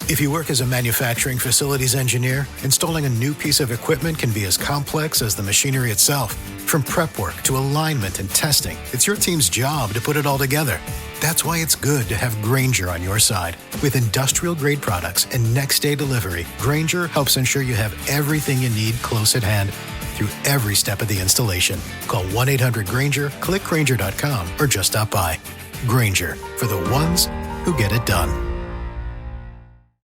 If you work as a manufacturing facilities engineer, installing a new piece of equipment can be as complex as the machinery itself. From prep work to alignment and testing, it's your team's job to put it all together. That's why it's good to have Grainger on your side. With industrial-grade products and next-day delivery, Grainger helps ensure you have everything you need close at hand through every step of the installation. Call 1-800-GRAINGER, click Grainger.com, or just stop by. Grainger, for the ones who get it done.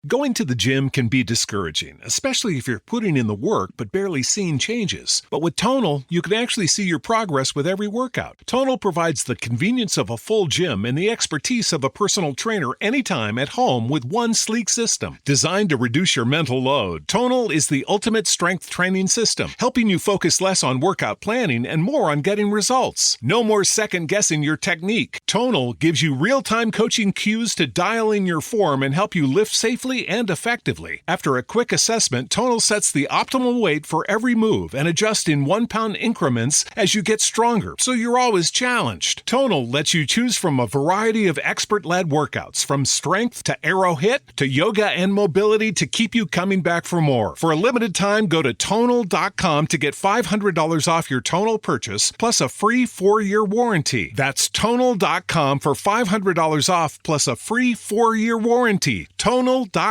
Going to the gym can be discouraging, especially if you're putting in the work but barely seeing changes. But with Tonal, you can actually see your progress with every workout. Tonal provides the convenience of a full gym and the expertise of a personal trainer anytime at home with one sleek system. Designed to reduce your mental load, Tonal is the ultimate strength training system, helping you focus less on workout planning and more on getting results. No more second-guessing your technique. Tonal gives you real-time coaching cues to dial in your form and help you lift safely and effectively. After a quick assessment, Tonal sets the optimal weight for every move and adjusts in 1-pound increments as you get stronger, so you're always challenged. Tonal lets you choose from a variety of expert-led workouts, from strength to aero hit to yoga and mobility, to keep you coming back for more. For a limited time, go to Tonal.com to get $500 off your Tonal purchase, plus a free 4-year warranty. That's Tonal.com for $500 off, plus a free 4-year warranty. Tonal.com.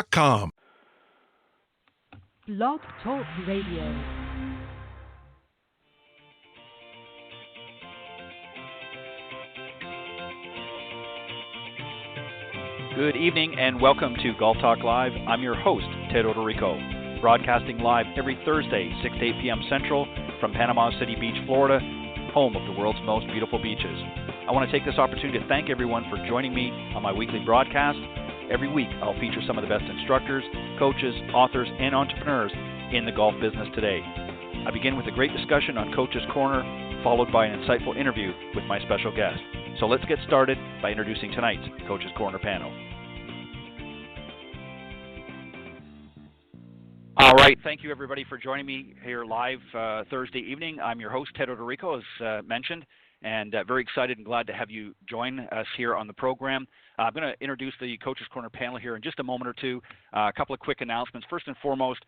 Blog Talk Radio. Good evening and welcome to Golf Talk Live. I'm your host, Ted Odorico, broadcasting live every Thursday, 6 to 8 p.m. Central from Panama City Beach, Florida, home of the world's most beautiful beaches. I want to take this opportunity to thank everyone for joining me on my weekly broadcast. Every week, I'll feature some of the best instructors, coaches, authors, and entrepreneurs in the golf business today. I begin with a great discussion on Coach's Corner, followed by an insightful interview with my special guest. So let's get started by introducing tonight's Coach's Corner panel. All right, thank you everybody for joining me here live Thursday evening. I'm your host, Ted Odorico, as mentioned, and very excited and glad to have you join us here on the program. I'm going to introduce the Coach's Corner panel here in just a moment or two. A couple of quick announcements. First and foremost,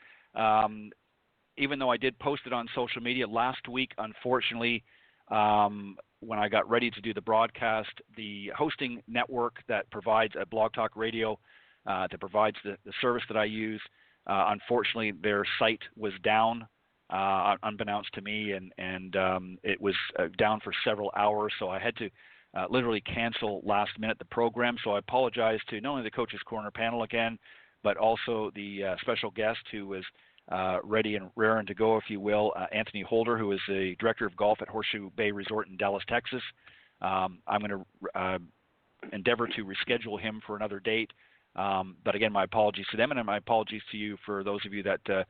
even though I did post it on social media last week, unfortunately, when I got ready to do the broadcast, the hosting network that provides a Blog Talk Radio, that provides the service that I use, unfortunately, their site was down, unbeknownst to me, and it was down for several hours, so I had to literally cancel last minute the program. So I apologize to not only the Coach's Corner panel again, but also the special guest who was ready and raring to go, if you will, Anthony Holder, who is the Director of Golf at Horseshoe Bay Resort in Dallas, Texas. I'm going to endeavor to reschedule him for another date. But again, my apologies to them, and my apologies to you for those of you that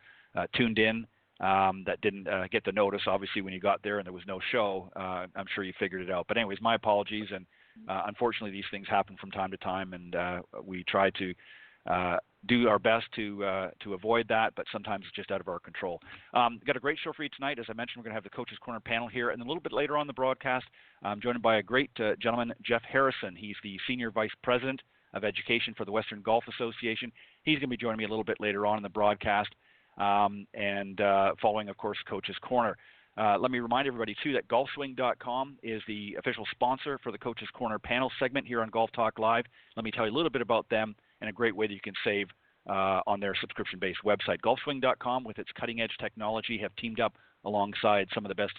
tuned in. That didn't get the notice, obviously, when you got there and there was no show. I'm sure you figured it out. But anyways, my apologies, and unfortunately these things happen from time to time, and we try to do our best to avoid that, but sometimes it's just out of our control. Got a great show for you tonight. As I mentioned, we're going to have the Coach's Corner panel here, and then a little bit later on the broadcast, I'm joined by a great gentleman, Jeff Harrison. He's the Senior Vice President of Education for the Western Golf Association. He's going to be joining me a little bit later on in the broadcast. And following, of course, Coach's Corner. Let me remind everybody, too, that golfswing.com is the official sponsor for the Coach's Corner panel segment here on Golf Talk Live. Let me tell you a little bit about them and a great way that you can save on their subscription-based website. Golfswing.com, with its cutting-edge technology, have teamed up alongside some of the best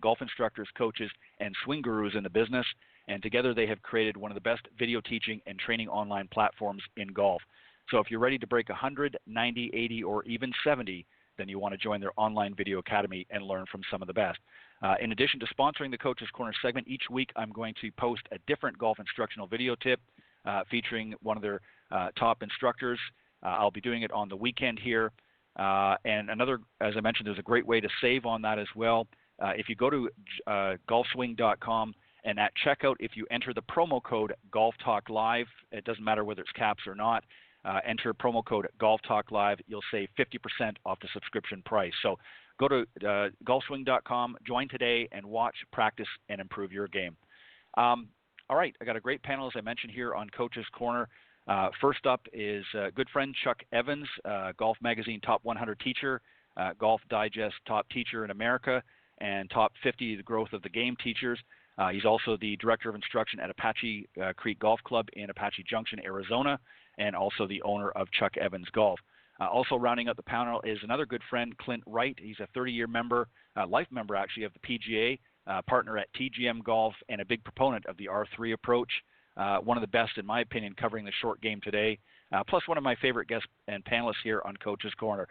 golf instructors, coaches, and swing gurus in the business, and together they have created one of the best video teaching and training online platforms in golf. So if you're ready to break 100, 90, 80, or even 70, then you want to join their online video academy and learn from some of the best. In addition to sponsoring the Coach's Corner segment, each week I'm going to post a different golf instructional video tip featuring one of their top instructors. I'll be doing it on the weekend here. And another, as I mentioned, there's a great way to save on that as well. If you go to golfswing.com, and at checkout, if you enter the promo code Golf Talk Live, it doesn't matter whether it's caps or not, enter promo code Golf Talk Live, you'll save 50% off the subscription price. So go to golfswing.com, join today, and watch, practice, and improve your game. All right, I got a great panel, as I mentioned, here on Coach's Corner. First up is good friend Chuck Evans, Golf Magazine Top 100 teacher, Golf Digest Top Teacher in America, and Top 50 The Growth of the Game teachers. He's also the Director of Instruction at Apache Creek Golf Club in Apache Junction, Arizona, and also the owner of Chuck Evans Golf. Also rounding out the panel is another good friend, Clint Wright. He's a 30-year member, life member actually, of the PGA, partner at TGM Golf, and a big proponent of the R3 approach. One of the best, in my opinion, covering the short game today, plus one of my favorite guests and panelists here on Coach's Corner.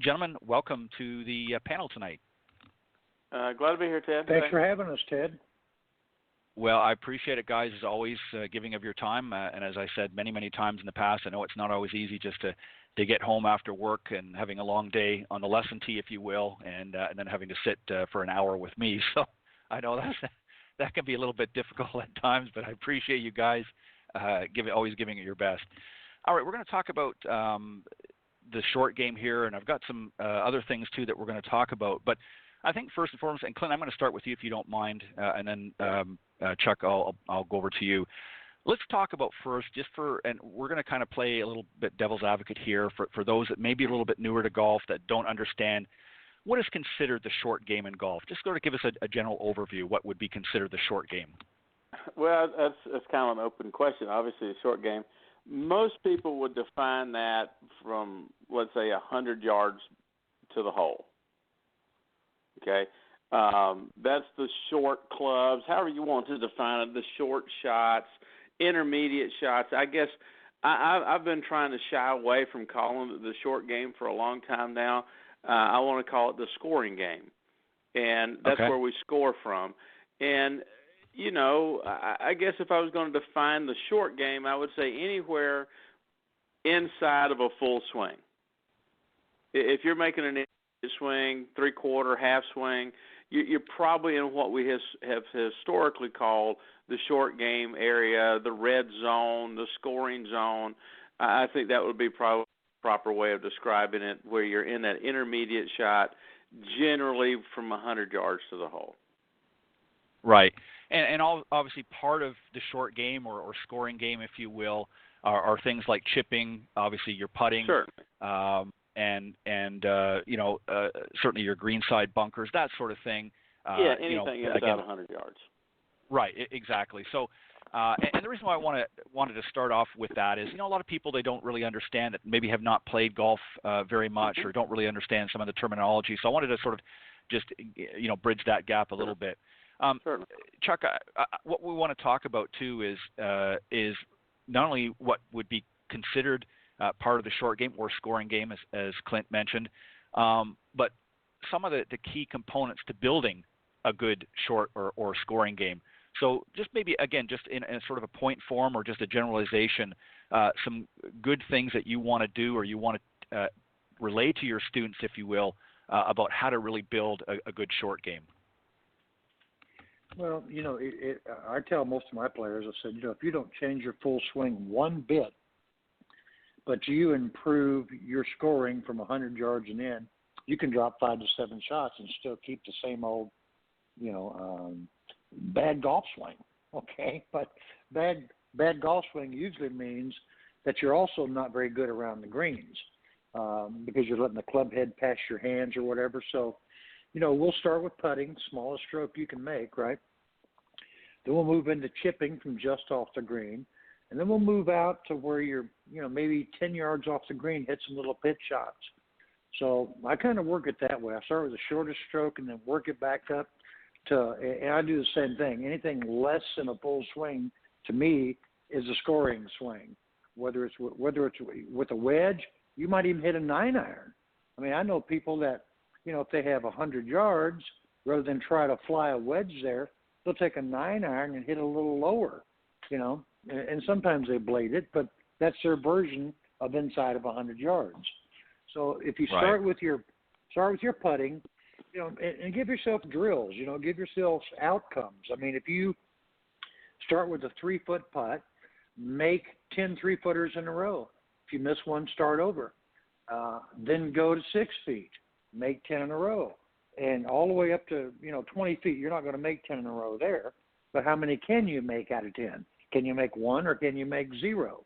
Gentlemen, welcome to the panel tonight. Glad to be here, Ted. Thanks for having us, Ted. Well, I appreciate it, guys, as always, giving of your time. And as I said many, many times in the past, I know it's not always easy just to get home after work and having a long day on the lesson tee, if you will, and then having to sit for an hour with me. So I know that can be a little bit difficult at times, but I appreciate you guys always giving it your best. All right, we're going to talk about the short game here, and I've got some other things, too, that we're going to talk about. But I think first and foremost, and Clint, I'm going to start with you if you don't mind, and then Chuck, I'll go over to you. Let's talk about first, and we're going to kind of play a little bit devil's advocate here for those that may be a little bit newer to golf that don't understand what is considered the short game in golf. Just sort of give us a general overview. What would be considered the short game? Well, that's kind of an open question. Obviously, the short game. Most people would define that from, let's say, 100 yards to the hole. Okay, that's the short clubs, however you want to define it, the short shots, intermediate shots. I guess I've been trying to shy away from calling it the short game for a long time now. I want to call it the scoring game, and that's where we score from. And, you know, I guess if I was going to define the short game, I would say anywhere inside of a full swing. If you're making an swing, three-quarter, half swing, you're probably in what we have historically called the short game area, the red zone, the scoring zone. I think that would be probably the proper way of describing it, where you're in that intermediate shot, generally from 100 yards to the hole. Right. And obviously part of the short game or scoring game, if you will, are things like chipping, obviously your putting. Sure. And you know, certainly your greenside bunkers, that sort of thing. Anything inside 100 yards. Right, exactly. So, and the reason why I wanted to start off with that is, you know, a lot of people, they don't really understand that, maybe have not played golf very much or don't really understand some of the terminology. So I wanted to sort of just, you know, bridge that gap a little bit. Chuck, what we want to talk about too is not only what would be considered part of the short game or scoring game, as Clint mentioned, but some of the key components to building a good short or scoring game. So just maybe, again, just in sort of a point form or just a generalization, some good things that you want to do or you want to relay to your students, if you will, about how to really build a good short game. Well, you know, I tell most of my players, I said, you know, if you don't change your full swing one bit, but you improve your scoring from 100 yards and in, you can drop 5 to 7 shots and still keep the same old, you know, bad golf swing. Okay, but bad golf swing usually means that you're also not very good around the greens because you're letting the club head pass your hands or whatever. So, you know, we'll start with putting, smallest stroke you can make, right? Then we'll move into chipping from just off the green. And then we'll move out to where you're, you know, maybe 10 yards off the green, hit some little pitch shots. So I kind of work it that way. I start with the shortest stroke and then work it back up to, and I do the same thing. Anything less than a full swing, to me, is a scoring swing. Whether it's with a wedge, you might even hit a 9-iron. I mean, I know people that, you know, if they have 100 yards, rather than try to fly a wedge there, they'll take a 9-iron and hit a little lower, you know. And sometimes they blade it, but that's their version of inside of 100 yards. So if you start with your putting, you know, and give yourself drills, you know, give yourself outcomes. I mean, if you start with a 3-foot putt, make 10 3-footers in a row. If you miss one, start over. Then go to 6 feet, make 10 in a row, and all the way up to, you know, 20 feet. You're not going to make 10 in a row there, but how many can you make out of 10? Can you make 1 or can you make 0?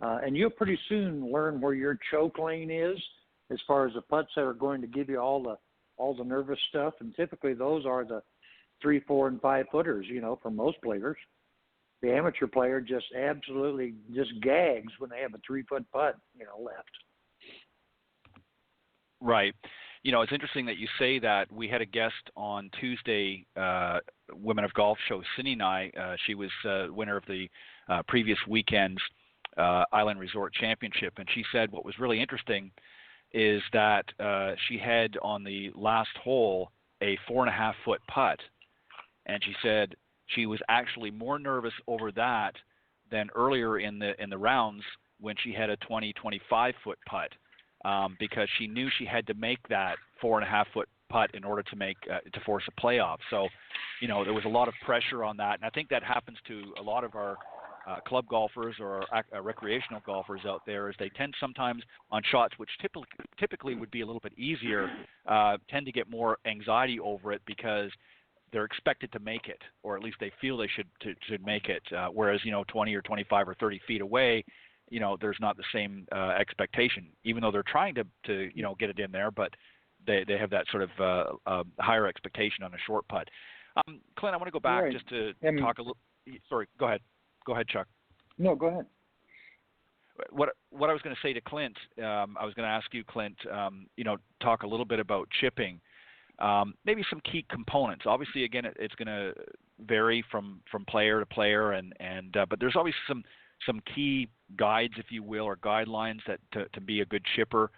And you'll pretty soon learn where your choke lane is as far as the putts that are going to give you all the nervous stuff. And typically those are the 3, 4, and 5 footers, for most players. The amateur player just absolutely just gags when they have a 3-foot putt, left. Right. It's interesting that you say that. We had a guest on Tuesday, Women of Golf show, Cindy and I. She was winner of the previous weekend's Island Resort Championship, and she said what was really interesting is that she had on the last hole a 4.5-foot putt, and she said she was actually more nervous over that than earlier in the rounds when she had a 25-foot putt. Because she knew she had to make that 4.5-foot putt in order to make to force a playoff. So, there was a lot of pressure on that, and I think that happens to a lot of our club golfers or recreational golfers out there. Is they tend sometimes on shots which typically would be a little bit easier, tend to get more anxiety over it because they're expected to make it, or at least they feel they should make it. Whereas 20 or 25 or 30 feet away, there's not the same expectation, even though they're trying to get it in there, but they have that sort of higher expectation on a short putt. Clint, I want to go back just to talk a little. Sorry, go ahead. Go ahead, Chuck. No, go ahead. What I was going to say to Clint, I was going to ask you, Clint, talk a little bit about chipping. Maybe some key components. Obviously, again, it's going to vary from player to player, but there's always some key guides, if you will, or guidelines that to be a good chipper.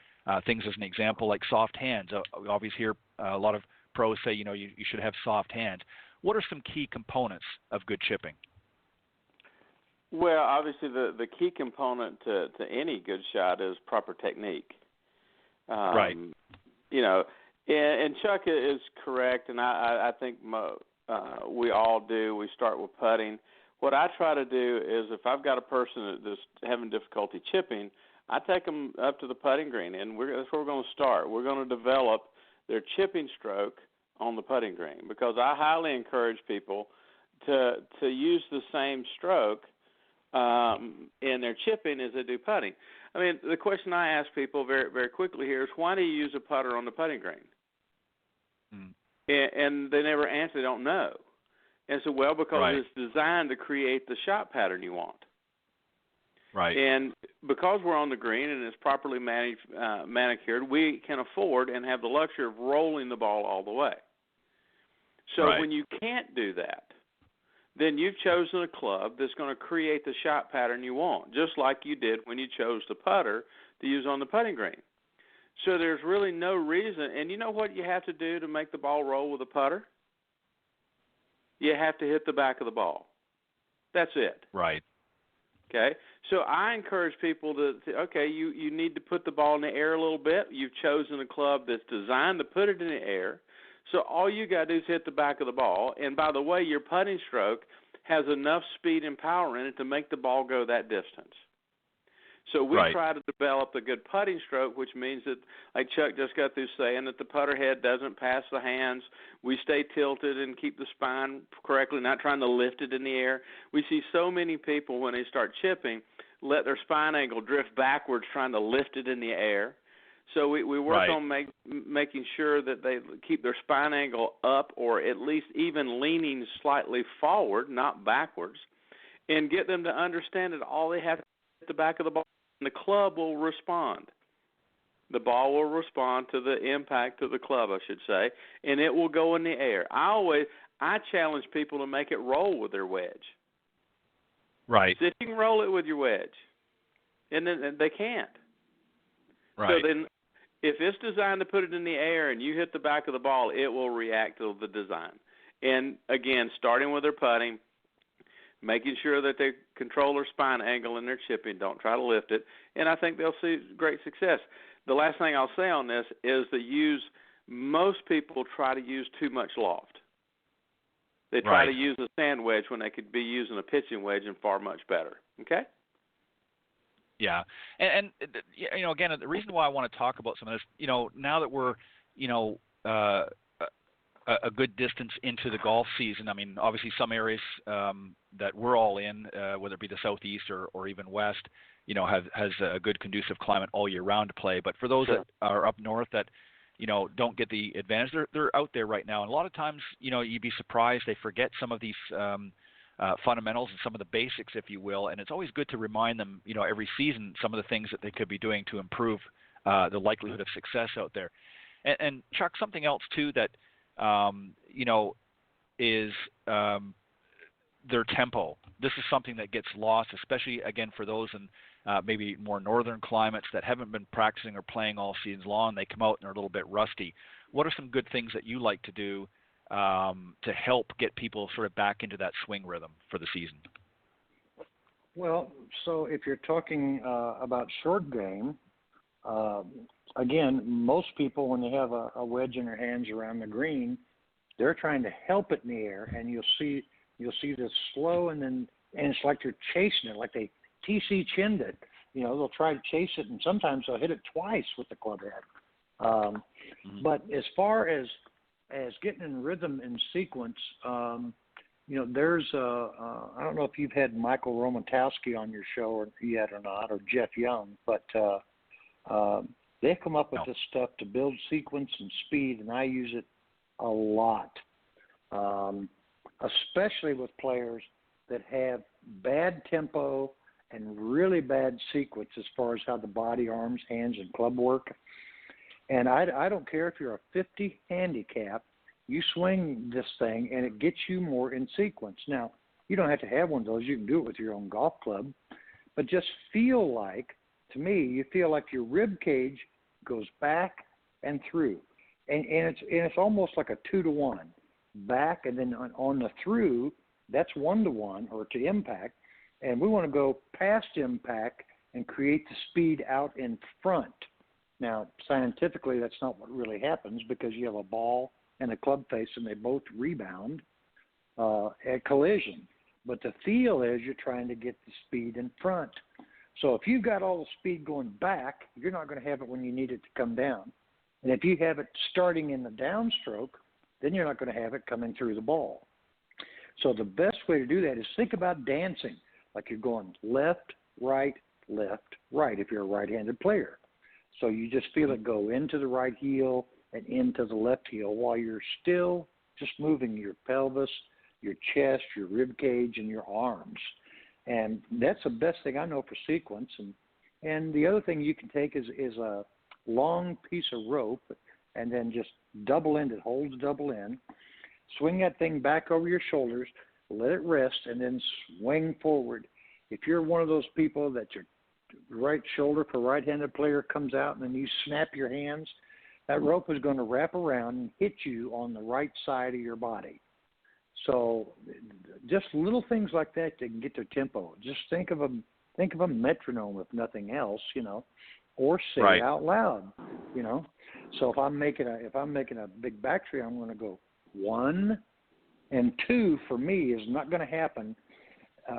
Things as an example, like soft hands. We always hear a lot of pros say, you should have soft hands. What are some key components of good chipping? Well, obviously the key component to any good shot is proper technique. Right. And Chuck is correct, and I think we all do. We start with putting. What I try to do is if I've got a person that's having difficulty chipping, I take them up to the putting green, and that's where we're going to start. We're going to develop their chipping stroke on the putting green because I highly encourage people to use the same stroke in their chipping as they do putting. I mean, the question I ask people very, very quickly here is, why do you use a putter on the putting green? And they never answer. They don't know. And so, because it's designed to create the shot pattern you want. Right. And because we're on the green and it's properly manicured, we can afford and have the luxury of rolling the ball all the way. So when you can't do that, then you've chosen a club that's going to create the shot pattern you want, just like you did when you chose the putter to use on the putting green. So there's really no reason. And you know what you have to do to make the ball roll with a putter? You have to hit the back of the ball. That's it. Right. Okay? So I encourage people you need to put the ball in the air a little bit. You've chosen a club that's designed to put it in the air. So all you got to do is hit the back of the ball. And by the way, your putting stroke has enough speed and power in it to make the ball go that distance. So we try to develop a good putting stroke, which means that, like Chuck just got through saying, that the putter head doesn't pass the hands. We stay tilted and keep the spine correctly, not trying to lift it in the air. We see so many people when they start chipping let their spine angle drift backwards trying to lift it in the air. So we work on making sure that they keep their spine angle up or at least even leaning slightly forward, not backwards, and get them to understand that all they have to hit the back of the ball, and the club will respond. The ball will respond to the impact of the club, I should say, and it will go in the air. I challenge people to make it roll with their wedge. Right. So you can roll it with your wedge, and then they can't. Right. So then if it's designed to put it in the air and you hit the back of the ball, it will react to the design. And, again, starting with their putting, making sure that they control their spine angle in their chipping, don't try to lift it, and I think they'll see great success. The last thing I'll say on this is most people try to use too much loft. They try to use a sand wedge when they could be using a pitching wedge and far much better. Okay? Yeah. And again, the reason why I want to talk about some of this, now that we're, a good distance into the golf season, I mean, obviously some areas that we're all in, whether it be the southeast or even west, has a good conducive climate all year round to play. But for those that are up north that, don't get the advantage, they're out there right now. And a lot of times, you'd be surprised they forget some of these fundamentals and some of the basics, if you will. And it's always good to remind them, every season, some of the things that they could be doing to improve the likelihood of success out there. And Chuck, something else too that, is their tempo. This is something that gets lost, especially, again, for those in maybe more northern climates that haven't been practicing or playing all season long. They come out and are a little bit rusty. What are some good things that you like to do to help get people sort of back into that swing rhythm for the season? Well, so if you're talking about short game, again, most people, when they have a wedge in their hands around the green, they're trying to help it in the air, and you'll see this slow, and it's like they're chasing it, like they TC chinned it. They'll try to chase it, and sometimes they'll hit it twice with the club head. But as far as getting in rhythm and sequence, there's I don't know if you've had Michael Romatowski on your show or yet or not, or Jeff Young, but they've come up with this stuff to build sequence and speed, and I use it a lot, especially with players that have bad tempo and really bad sequence as far as how the body, arms, hands, and club work. And I don't care if you're a 50 handicap, you swing this thing and it gets you more in sequence. Now, you don't have to have one of those. You can do it with your own golf club. But just feel like, to me, you feel like your rib cage goes back and through. And it's almost like a 2-to-1. Back and then on the through, that's 1-to-1 or to impact. And we want to go past impact and create the speed out in front. Now, scientifically, that's not what really happens because you have a ball and a club face and they both rebound at collision. But the feel is you're trying to get the speed in front. So if you've got all the speed going back, you're not going to have it when you need it to come down. And if you have it starting in the downstroke, then you're not going to have it coming through the ball. So the best way to do that is think about dancing, like you're going left, right, if you're a right-handed player. So you just feel it go into the right heel and into the left heel while you're still just moving your pelvis, your chest, your rib cage, and your arms. And that's the best thing I know for sequence. And the other thing you can take is a long piece of rope and then just double end it, hold the double end, swing that thing back over your shoulders, let it rest, and then swing forward. If you're one of those people that your right shoulder for right-handed player comes out and then you snap your hands, that rope is going to wrap around and hit you on the right side of your body. So just little things like that can get their tempo. Just think of a metronome, if nothing else, or say it out loud, So if I'm making a big back tree, I'm going to go 1 and 2. For me, is not going to happen.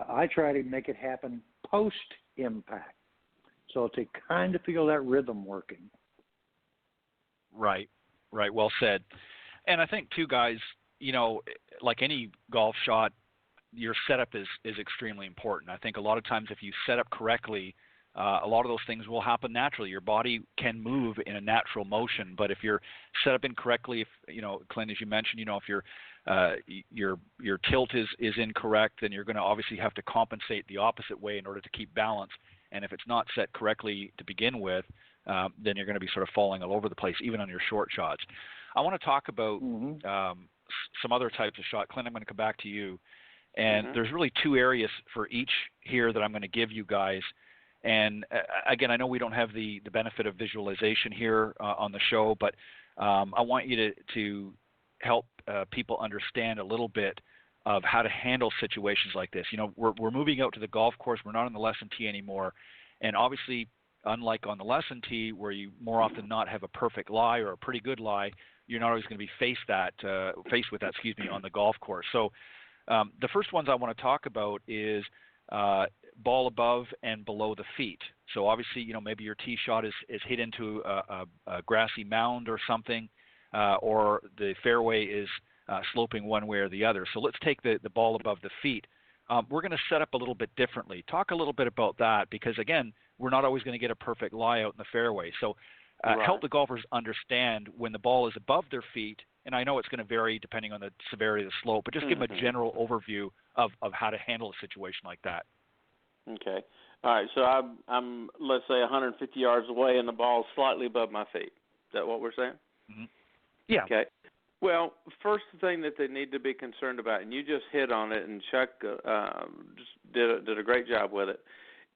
I try to make it happen post impact, so to kind of feel that rhythm working. Right. Well said. And I think too, guys, like any golf shot, your setup is extremely important. I think a lot of times if you set up correctly, a lot of those things will happen naturally. Your body can move in a natural motion, but if you're set up incorrectly, if Clint, as you mentioned, if your tilt is incorrect, then you're going to obviously have to compensate the opposite way in order to keep balance. And if it's not set correctly to begin with, then you're going to be sort of falling all over the place, even on your short shots. I want to talk about some other types of shot. Clint, I'm going to come back to you. And there's really 2 areas for each here that I'm going to give you guys. And again, I know we don't have the benefit of visualization here on the show, but I want you to help people understand a little bit of how to handle situations like this. We're moving out to the golf course. We're not on the lesson tee anymore. And obviously, unlike on the lesson tee where you more often not have a perfect lie or a pretty good lie, you're not always going to be faced with that, on the golf course. So the first ones I want to talk about is ball above and below the feet. So obviously, maybe your tee shot is hit into a grassy mound or something, or the fairway is sloping one way or the other. So let's take the ball above the feet. we're going to set up a little bit differently. Talk a little bit about that because, again, we're not always going to get a perfect lie out in the fairway. So help the golfers understand when the ball is above their feet, and I know it's going to vary depending on the severity of the slope, but just give them a general overview of how to handle a situation like that. Okay. All right, so I'm let's say 150 yards away and the ball's slightly above my feet. Is that what we're saying? Mm-hmm. Yeah. Okay. Well, first thing that they need to be concerned about, and you just hit on it, and Chuck just did a great job with it,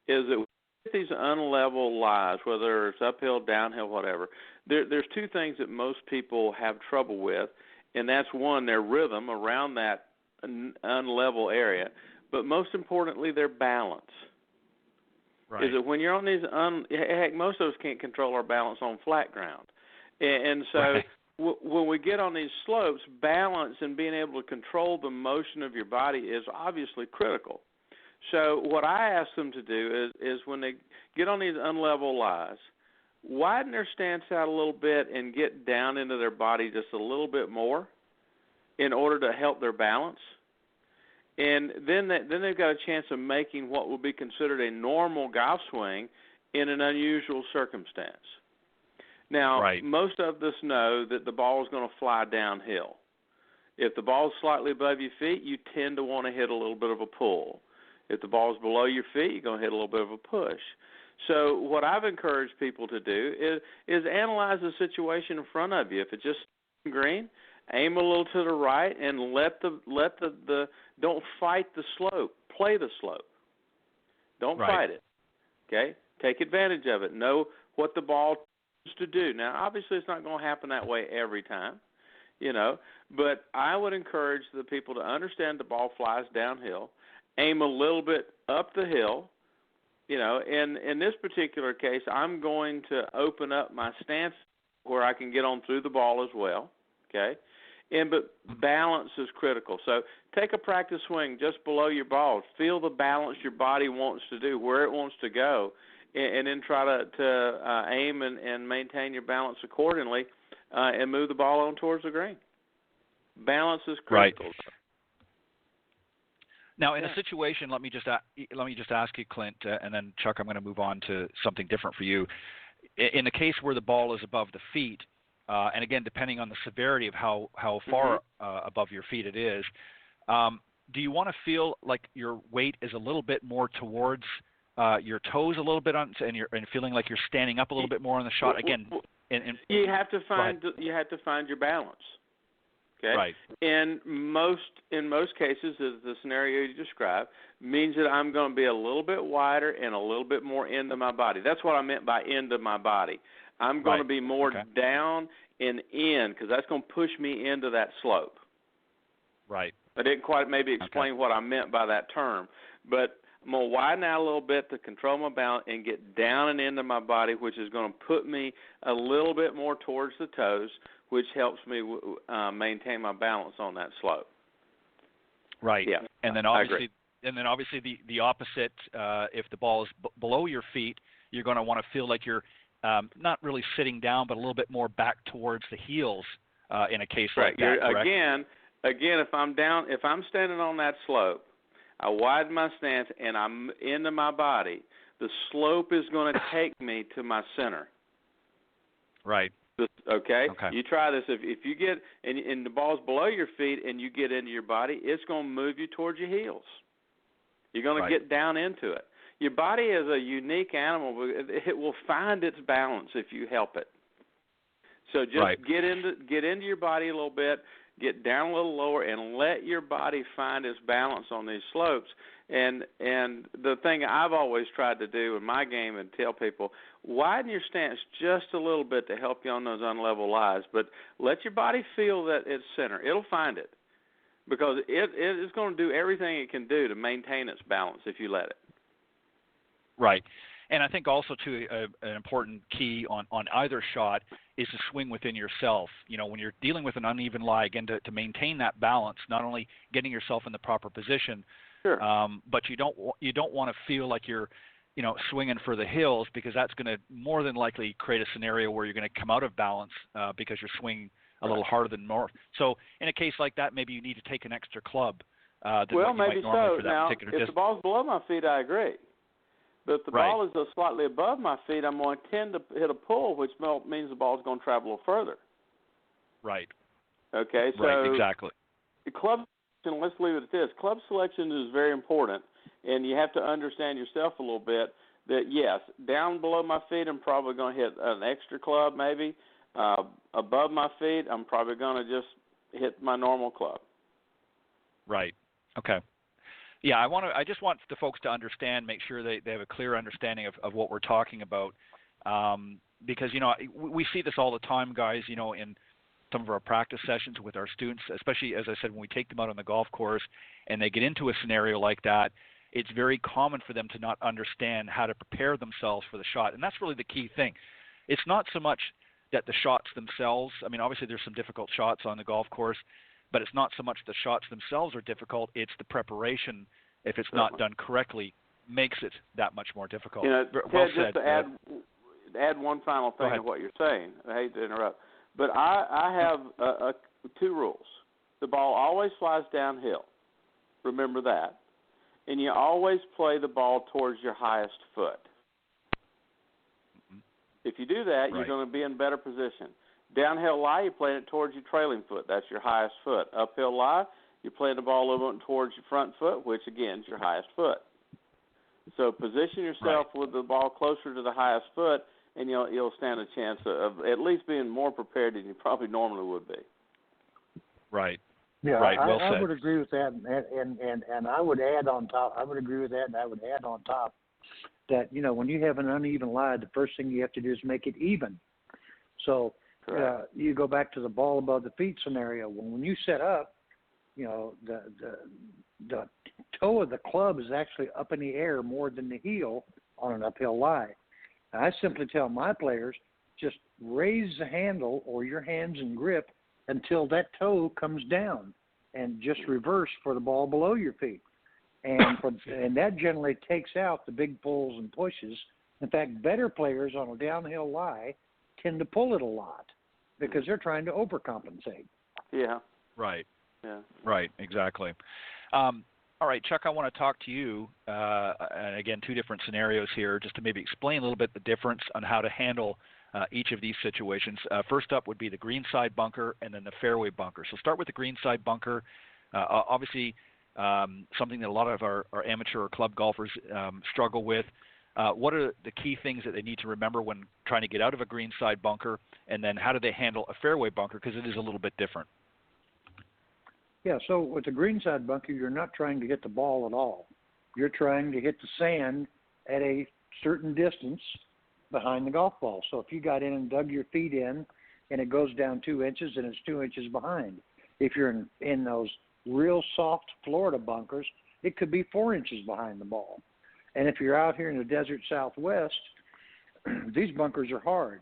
is that with these unlevel lies, whether it's uphill, downhill, whatever, there's two things that most people have trouble with, and that's one, their rhythm around that unlevel area, but most importantly, their balance. Right. Is that when you're on these heck, most of us can't control our balance on flat ground, and so right. When we get on these slopes, balance and being able to control the motion of your body is obviously critical. So what I ask them to do is when they get on these unlevel lies, widen their stance out a little bit and get down into their body just a little bit more in order to help their balance. And then they've got a chance of making what would be considered a normal golf swing in an unusual circumstance. Now, right. most of us know that the ball is going to fly downhill. If the ball is slightly above your feet, you tend to want to hit a little bit of a pull. If the ball is below your feet, you're going to hit a little bit of a push. So what I've encouraged people to do is analyze the situation in front of you. If it's just green, aim a little to the right and let the don't fight the slope. Play the slope. Don't fight it. Okay? Take advantage of it. Know what the ball to do. Now, obviously, it's not going to happen that way every time, but I would encourage the people to understand the ball flies downhill, aim a little bit up the hill. In this particular case, I'm going to open up my stance where I can get on through the ball as well, okay? But balance is critical. So take a practice swing just below your ball. Feel the balance your body wants to do, where it wants to go, and then try to aim and maintain your balance accordingly and move the ball on towards the green. Balance is critical. Right. Now, in a situation, let me just ask you, Clint, and then Chuck, I'm going to move on to something different for you. In the case where the ball is above the feet, and again, depending on the severity of how far above your feet it is, do you want to feel like your weight is a little bit more towards your toes a little bit and feeling like you're standing up a little bit more on the shot again? You have to find your balance. Okay. Right. In most cases, the scenario you described means that I'm going to be a little bit wider and a little bit more into my body. That's what I meant by into my body. I'm going to be more down and in because that's going to push me into that slope. Right. I didn't quite maybe explain what I meant by that term, but I'm going to widen out a little bit to control my balance and get down and into my body, which is going to put me a little bit more towards the toes, which helps me maintain my balance on that slope. Right. Yeah. And then obviously, the opposite. If the ball is below your feet, you're going to want to feel like you're not really sitting down, but a little bit more back towards the heels in a case like that. Correct? Again, if I'm standing on that slope, I widen my stance and I'm into my body, the slope is going to take me to my center. Right. Okay? You try this. If you get and the ball's below your feet and you get into your body, it's going to move you towards your heels. You're going to get down into it. Your body is a unique animal. It will find its balance if you help it. So just get into your body a little bit, get down a little lower, and let your body find its balance on these slopes. And the thing I've always tried to do in my game and tell people, widen your stance just a little bit to help you on those unlevel lies, but let your body feel that it's center. It'll find it because it is going to do everything it can do to maintain its balance if you let it. Right. And I think also, too, an important key on either shot is to swing within yourself. When you're dealing with an uneven lie, again, to maintain that balance, not only getting yourself in the proper position, but you don't want to feel like you're, swinging for the hills because that's going to more than likely create a scenario where you're going to come out of balance because you're swinging a little harder than north. So in a case like that, maybe you need to take an extra club than well, what you maybe might normally so. for that Now, particular if distance. the ball's below my feet, I agree. But if the Right. ball is slightly above my feet, I'm going to tend to hit a pull, which means the ball's going to travel a little further. Right. Okay, so Right, exactly. the club selection, let's leave it at this. Club selection is very important, and you have to understand yourself a little bit that, yes, down below my feet, I'm probably going to hit an extra club maybe. Above my feet, I'm probably going to just hit my normal club. Right. Okay. Yeah, I just want the folks to understand, make sure they have a clear understanding of what we're talking about, because we see this all the time, guys. In some of our practice sessions with our students, especially as I said, when we take them out on the golf course and they get into a scenario like that, it's very common for them to not understand how to prepare themselves for the shot, and that's really the key thing. It's not so much that the shots themselves. I mean, obviously there's some difficult shots on the golf course, but it's not so much the shots themselves are difficult, it's the preparation, if it's not done correctly, makes it that much more difficult. Ted, well just said. to add one final thing to what you're saying. I hate to interrupt, but I have two rules. The ball always flies downhill. Remember that. And you always play the ball towards your highest foot. If you do that, you're going to be in better position. Downhill lie, you're playing it towards your trailing foot. That's your highest foot. Uphill lie, you're playing the ball a little bit towards your front foot, which, again, is your highest foot. So position yourself with the ball closer to the highest foot, and you'll stand a chance of at least being more prepared than you probably normally would be. Right. Yeah, right. Well said. I would agree with that, and I would add on top. I would agree with that, and I would add on top that when you have an uneven lie, the first thing you have to do is make it even. So you go back to the ball above the feet scenario. When you set up, the toe of the club is actually up in the air more than the heel on an uphill lie. And I simply tell my players, just raise the handle or your hands and grip until that toe comes down, and just reverse for the ball below your feet. And that generally takes out the big pulls and pushes. In fact, better players on a downhill lie tend to pull it a lot because they're trying to overcompensate. Yeah. Right. Yeah. Right. Exactly. All right, Chuck, I want to talk to you, and again, two different scenarios here, just to maybe explain a little bit the difference on how to handle each of these situations. First up would be the greenside bunker and then the fairway bunker. So start with the greenside bunker. Obviously, something that a lot of our amateur or club golfers struggle with. What are the key things that they need to remember when trying to get out of a greenside bunker, and then how do they handle a fairway bunker, because it is a little bit different? Yeah, so with the greenside bunker, you're not trying to hit the ball at all. You're trying to hit the sand at a certain distance behind the golf ball. So if you got in and dug your feet in and it goes down 2 inches, and it's 2 inches behind. If you're in those real soft Florida bunkers, it could be 4 inches behind the ball. And if you're out here in the desert Southwest, these bunkers are hard.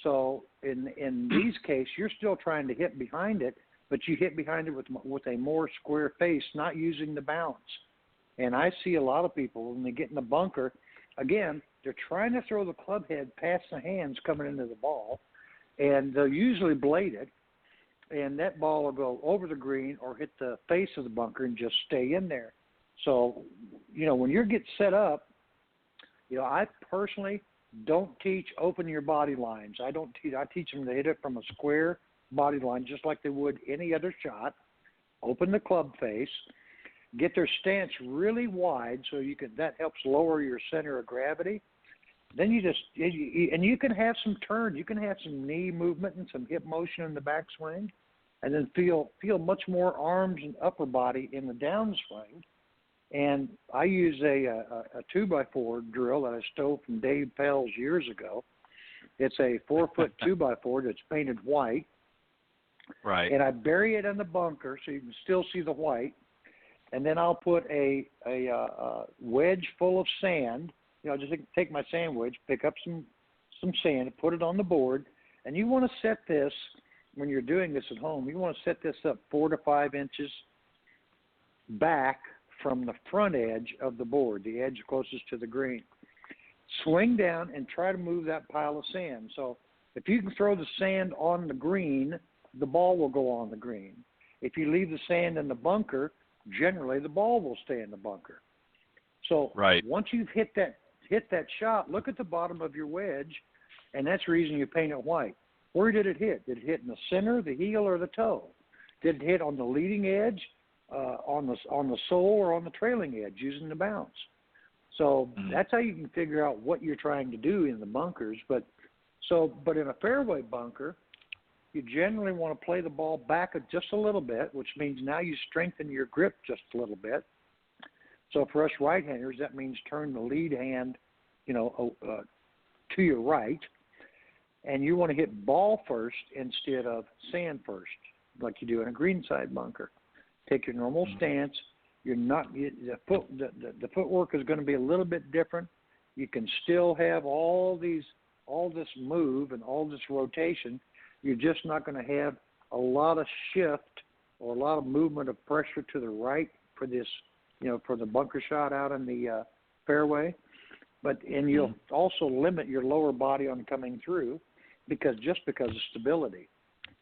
So in these cases, you're still trying to hit behind it, but you hit behind it with a more square face, not using the bounce. And I see a lot of people, when they get in the bunker, again, they're trying to throw the club head past the hands coming into the ball, and they'll usually blade it, and that ball will go over the green or hit the face of the bunker and just stay in there. So, when you get set up, I personally don't teach open your body lines. I teach them to hit it from a square body line just like they would any other shot. Open the club face, get their stance really wide so that helps lower your center of gravity. Then you can have some turn, you can have some knee movement and some hip motion in the backswing, and then feel much more arms and upper body in the downswing. And I use a 2x4 drill that I stole from Dave Pell's years ago. It's a 4-foot 2x4 that's painted white. Right. And I bury it in the bunker so you can still see the white. And then I'll put a wedge full of sand. Just take my sand wedge, pick up some sand, put it on the board. And you want to set this, when you're doing this at home, you want to set this up 4 to 5 inches back from the front edge of the board, the edge closest to the green. Swing down and try to move that pile of sand. So if you can throw the sand on the green, the ball will go on the green. If you leave the sand in the bunker, generally the ball will stay in the bunker. So once you've hit that shot, look at the bottom of your wedge, and that's the reason you paint it white. Where did it hit? Did it hit in the center, the heel, or the toe? Did it hit on the leading edge, on the sole, or on the trailing edge using the bounce? So that's how you can figure out what you're trying to do in the bunkers. But in a fairway bunker, you generally want to play the ball back just a little bit, which means now you strengthen your grip just a little bit. So for us right-handers, that means turn the lead hand, to your right, and you want to hit ball first instead of sand first, like you do in a greenside bunker. Take your normal stance. The footwork is going to be a little bit different. You can still have all this move and all this rotation. You're just not going to have a lot of shift or a lot of movement of pressure to the right for this, for the bunker shot out in the fairway. And you'll also limit your lower body on coming through because of stability.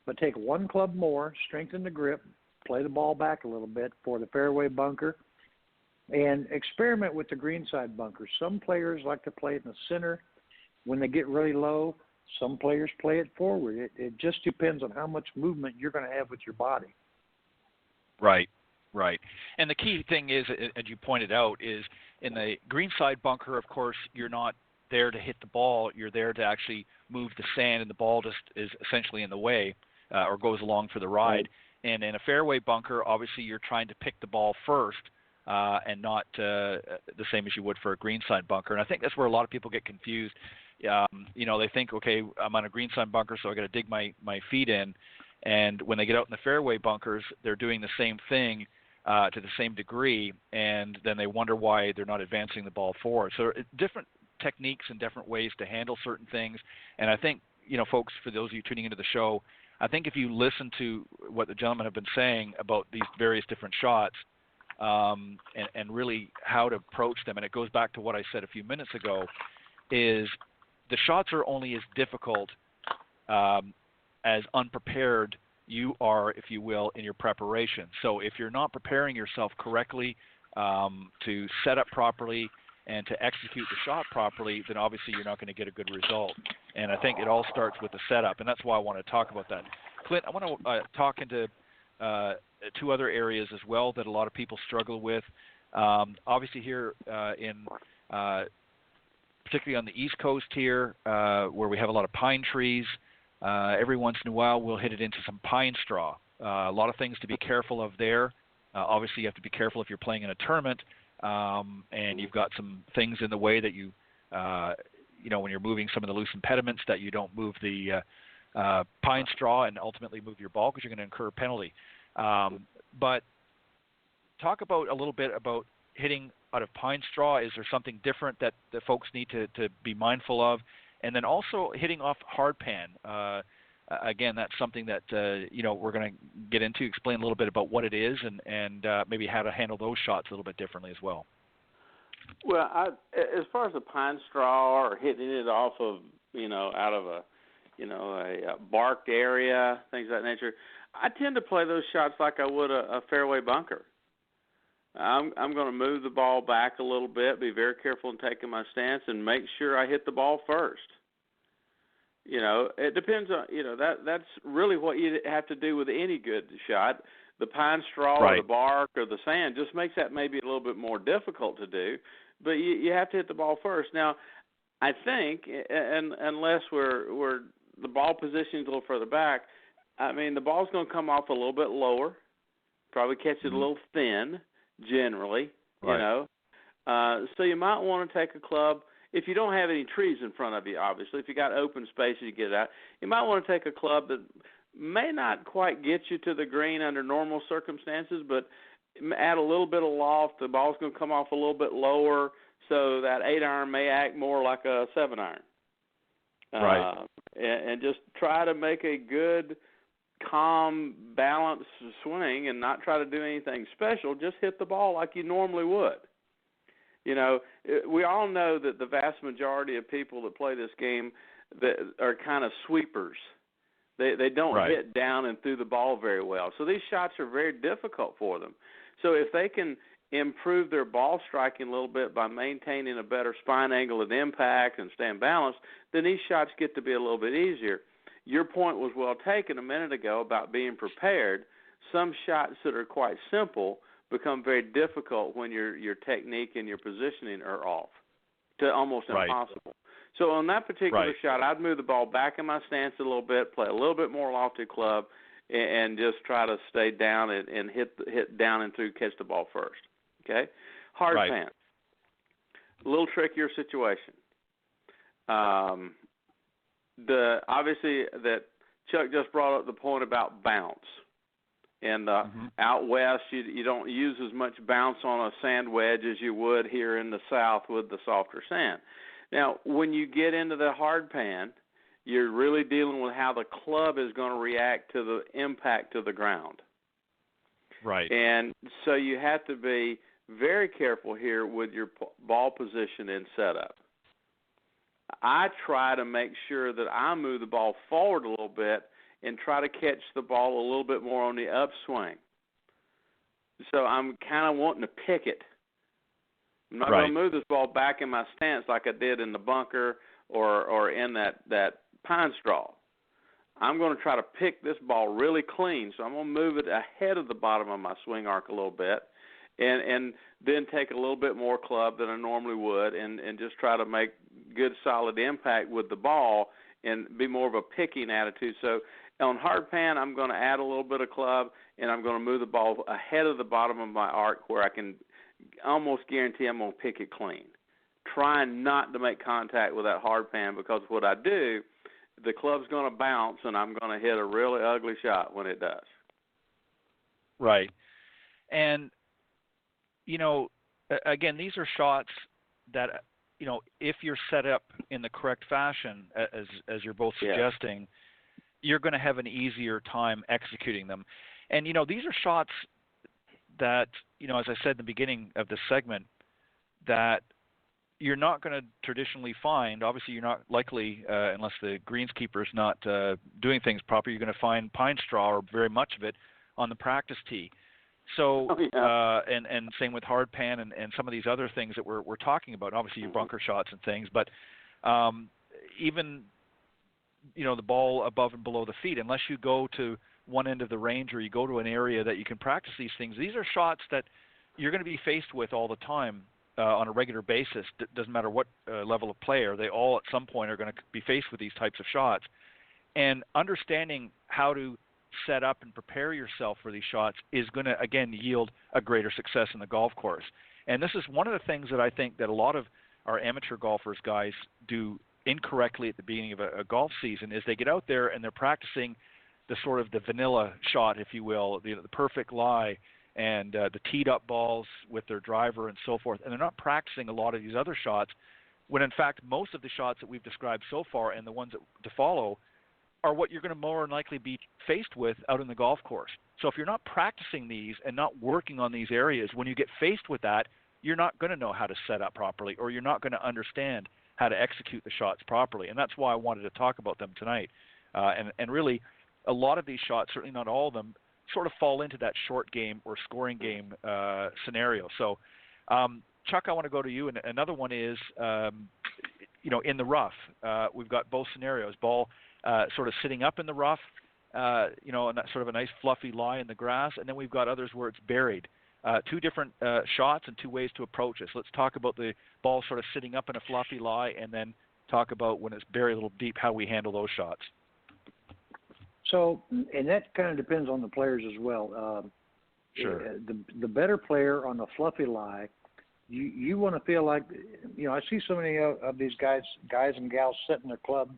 But take one club more, strengthen the grip, play the ball back a little bit for the fairway bunker, and experiment with the greenside bunker. Some players like to play it in the center when they get really low. Some players play it forward. It just depends on how much movement you're going to have with your body. Right. And the key thing is, as you pointed out, is in the greenside bunker, of course, you're not there to hit the ball. You're there to actually move the sand, and the ball just is essentially in the way or goes along for the ride. Right. And in a fairway bunker, obviously, you're trying to pick the ball first and not the same as you would for a greenside bunker. And I think that's where a lot of people get confused. They think, okay, I'm on a greenside bunker, so I got to dig my feet in. And when they get out in the fairway bunkers, they're doing the same thing to the same degree, and then they wonder why they're not advancing the ball forward. So different techniques and different ways to handle certain things. And I think, folks, for those of you tuning into the show, I think if you listen to what the gentlemen have been saying about these various different shots and really how to approach them, and it goes back to what I said a few minutes ago, is the shots are only as difficult as unprepared you are, if you will, in your preparation. So if you're not preparing yourself correctly to set up properly and to execute the shot properly, then obviously you're not going to get a good result. And I think it all starts with the setup, and that's why I want to talk about that. Clint, I want to talk into two other areas as well that a lot of people struggle with. Obviously here particularly on the East Coast here, where we have a lot of pine trees, every once in a while we'll hit it into some pine straw. A lot of things to be careful of there. Obviously you have to be careful if you're playing in a tournament and you've got some things in the way that when you're moving some of the loose impediments, that you don't move the pine straw and ultimately move your ball because you're going to incur a penalty. But talk about a little bit about hitting out of pine straw. Is there something different that the folks need to be mindful of? And then also hitting off hard pan. Again, that's something that we're going to get into. Explain a little bit about what it is and maybe how to handle those shots a little bit differently as well. Well, as far as the pine straw or hitting it off of out of a barked area, things of that nature, I tend to play those shots like I would a fairway bunker. I'm going to move the ball back a little bit, be very careful in taking my stance, and make sure I hit the ball first. It depends on, that's really what you have to do with any good shot. The pine straw or the bark or the sand just makes that maybe a little bit more difficult to do, but you have to hit the ball first. Now, I think, and unless we're the ball position is a little further back, I mean, the ball's going to come off a little bit lower, probably catch it a little thin, generally, So you might want to take a club. If you don't have any trees in front of you, obviously, if you got open space you get out, you might want to take a club that may not quite get you to the green under normal circumstances, but add a little bit of loft. The ball's going to come off a little bit lower, so that 8-iron may act more like a 7-iron. And just try to make a good, calm, balanced swing and not try to do anything special. Just hit the ball like you normally would. We all know that the vast majority of people that play this game that are kind of sweepers. They don't hit down and through the ball very well. So these shots are very difficult for them. So if they can improve their ball striking a little bit by maintaining a better spine angle at impact and staying balanced, then these shots get to be a little bit easier. Your point was well taken a minute ago about being prepared. Some shots that are quite simple become very difficult when your technique and your positioning are off, to almost impossible. So on that particular shot, I'd move the ball back in my stance a little bit, play a little bit more lofted club, and just try to stay down and hit down and through, catch the ball first. Okay? Hard pan. A little trickier situation. Obviously that Chuck just brought up the point about bounce. And out west, you don't use as much bounce on a sand wedge as you would here in the south with the softer sand. Now, when you get into the hard pan, you're really dealing with how the club is going to react to the impact to the ground. Right. And so you have to be very careful here with your ball position and setup. I try to make sure that I move the ball forward a little bit and try to catch the ball a little bit more on the upswing. So I'm kind of wanting to pick it. I'm not going to move this ball back in my stance like I did in the bunker or in that pine straw. I'm going to try to pick this ball really clean, so I'm going to move it ahead of the bottom of my swing arc a little bit and then take a little bit more club than I normally would and just try to make good, solid impact with the ball and be more of a picking attitude. So on hard pan, I'm going to add a little bit of club, and I'm going to move the ball ahead of the bottom of my arc where I can almost guarantee I'm going to pick it clean. Trying not to make contact with that hard pan, because what I do, the club's going to bounce, and I'm going to hit a really ugly shot when it does. Right. And, again, these are shots that, if you're set up in the correct fashion, as you're both suggesting, you're going to have an easier time executing them. And, these are shots that, as I said in the beginning of this segment, that you're not going to traditionally find. Obviously, you're not likely, unless the greenskeeper's not doing things properly, you're going to find pine straw or very much of it on the practice tee. So, and same with hard pan and some of these other things that we're talking about. Obviously, your bunker shots and things, but even the ball above and below the feet, unless you go to one end of the range or you go to an area that you can practice these things, these are shots that you're going to be faced with all the time on a regular basis. Doesn't matter what level of player, they all at some point are going to be faced with these types of shots. And understanding how to set up and prepare yourself for these shots is going to, again, yield a greater success in the golf course. And this is one of the things that I think that a lot of our amateur golfers, guys, do incorrectly at the beginning of a golf season, is they get out there and they're practicing the sort of the vanilla shot, if you will, the perfect lie, and the teed up balls with their driver and so forth. And they're not practicing a lot of these other shots, when in fact most of the shots that we've described so far and the ones to follow are what you're going to more than likely be faced with out in the golf course. So if you're not practicing these and not working on these areas, when you get faced with that, you're not going to know how to set up properly, or you're not going to understand how to execute the shots properly. And that's why I wanted to talk about them tonight. And really, a lot of these shots, certainly not all of them, sort of fall into that short game or scoring game scenario. So, Chuck, I want to go to you. And another one is, in the rough. We've got both scenarios. Ball sort of sitting up in the rough, and that sort of a nice fluffy lie in the grass. And then we've got others where it's buried. Two different shots and two ways to approach this. Let's talk about the ball sort of sitting up in a fluffy lie, and then talk about when it's buried a little deep, how we handle those shots. So, and that kind of depends on the players as well. Sure. The better player on the fluffy lie, you want to feel like, I see so many of these guys and gals setting their club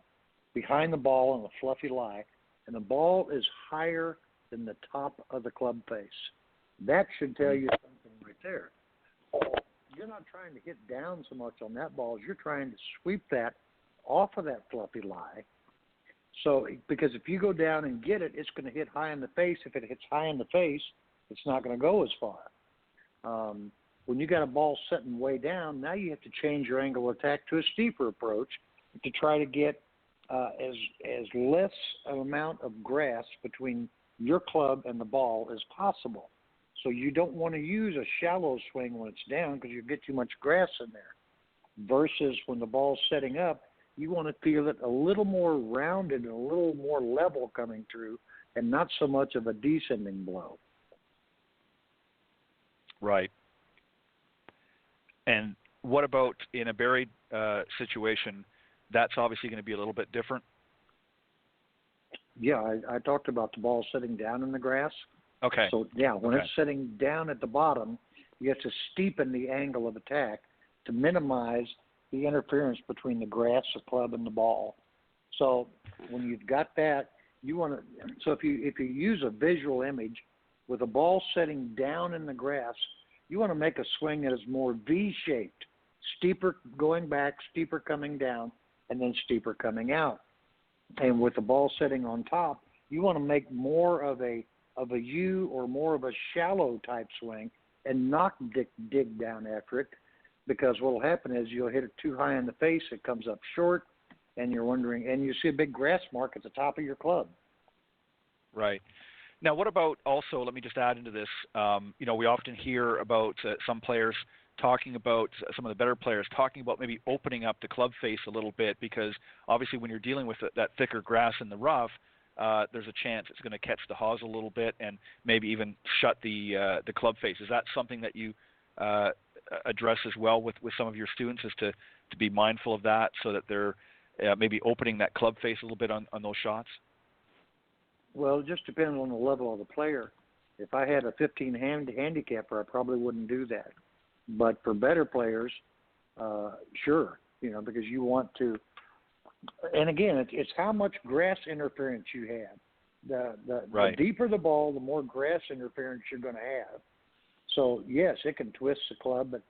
behind the ball on the fluffy lie, and the ball is higher than the top of the club face. That should tell you something right there. You're not trying to hit down so much on that ball as you're trying to sweep that off of that fluffy lie. So, because if you go down and get it, it's going to hit high in the face. If it hits high in the face, it's not going to go as far. When you got a ball sitting way down, now you have to change your angle of attack to a steeper approach to try to get as less an amount of grass between your club and the ball as possible. So you don't want to use a shallow swing when it's down because you get too much grass in there. Versus when the ball's setting up, you want to feel it a little more rounded and a little more level coming through and not so much of a descending blow. Right. And what about in a buried situation? That's obviously going to be a little bit different. Yeah, I talked about the ball sitting down in the grass. Okay. So, yeah, when it's sitting down at the bottom, you have to steepen the angle of attack to minimize the interference between the grass, the club, and the ball. So when you've got that, you want to – so if you use a visual image with a ball sitting down in the grass, you want to make a swing that is more V-shaped, steeper going back, steeper coming down, and then steeper coming out. And with the ball sitting on top, you want to make more of a U or more of a shallow type swing and not dig down after it, because what will happen is you'll hit it too high in the face, it comes up short, and you're wondering, and you see a big grass mark at the top of your club. Right. Now, what about also, let me just add into this, we often hear about some players talking about, some of the better players talking about maybe opening up the club face a little bit, because obviously when you're dealing with that thicker grass in the rough, there's a chance it's going to catch the hosel a little bit and maybe even shut the club face. Is that something that you address as well with some of your students, is to be mindful of that so that they're maybe opening that club face a little bit on those shots? Well, it just depends on the level of the player. If I had a 15 handicapper, I probably wouldn't do that. But for better players, sure, because you want to. And again, it's how much grass interference you have. The deeper the ball, the more grass interference you're going to have. So yes, it can twist the club, but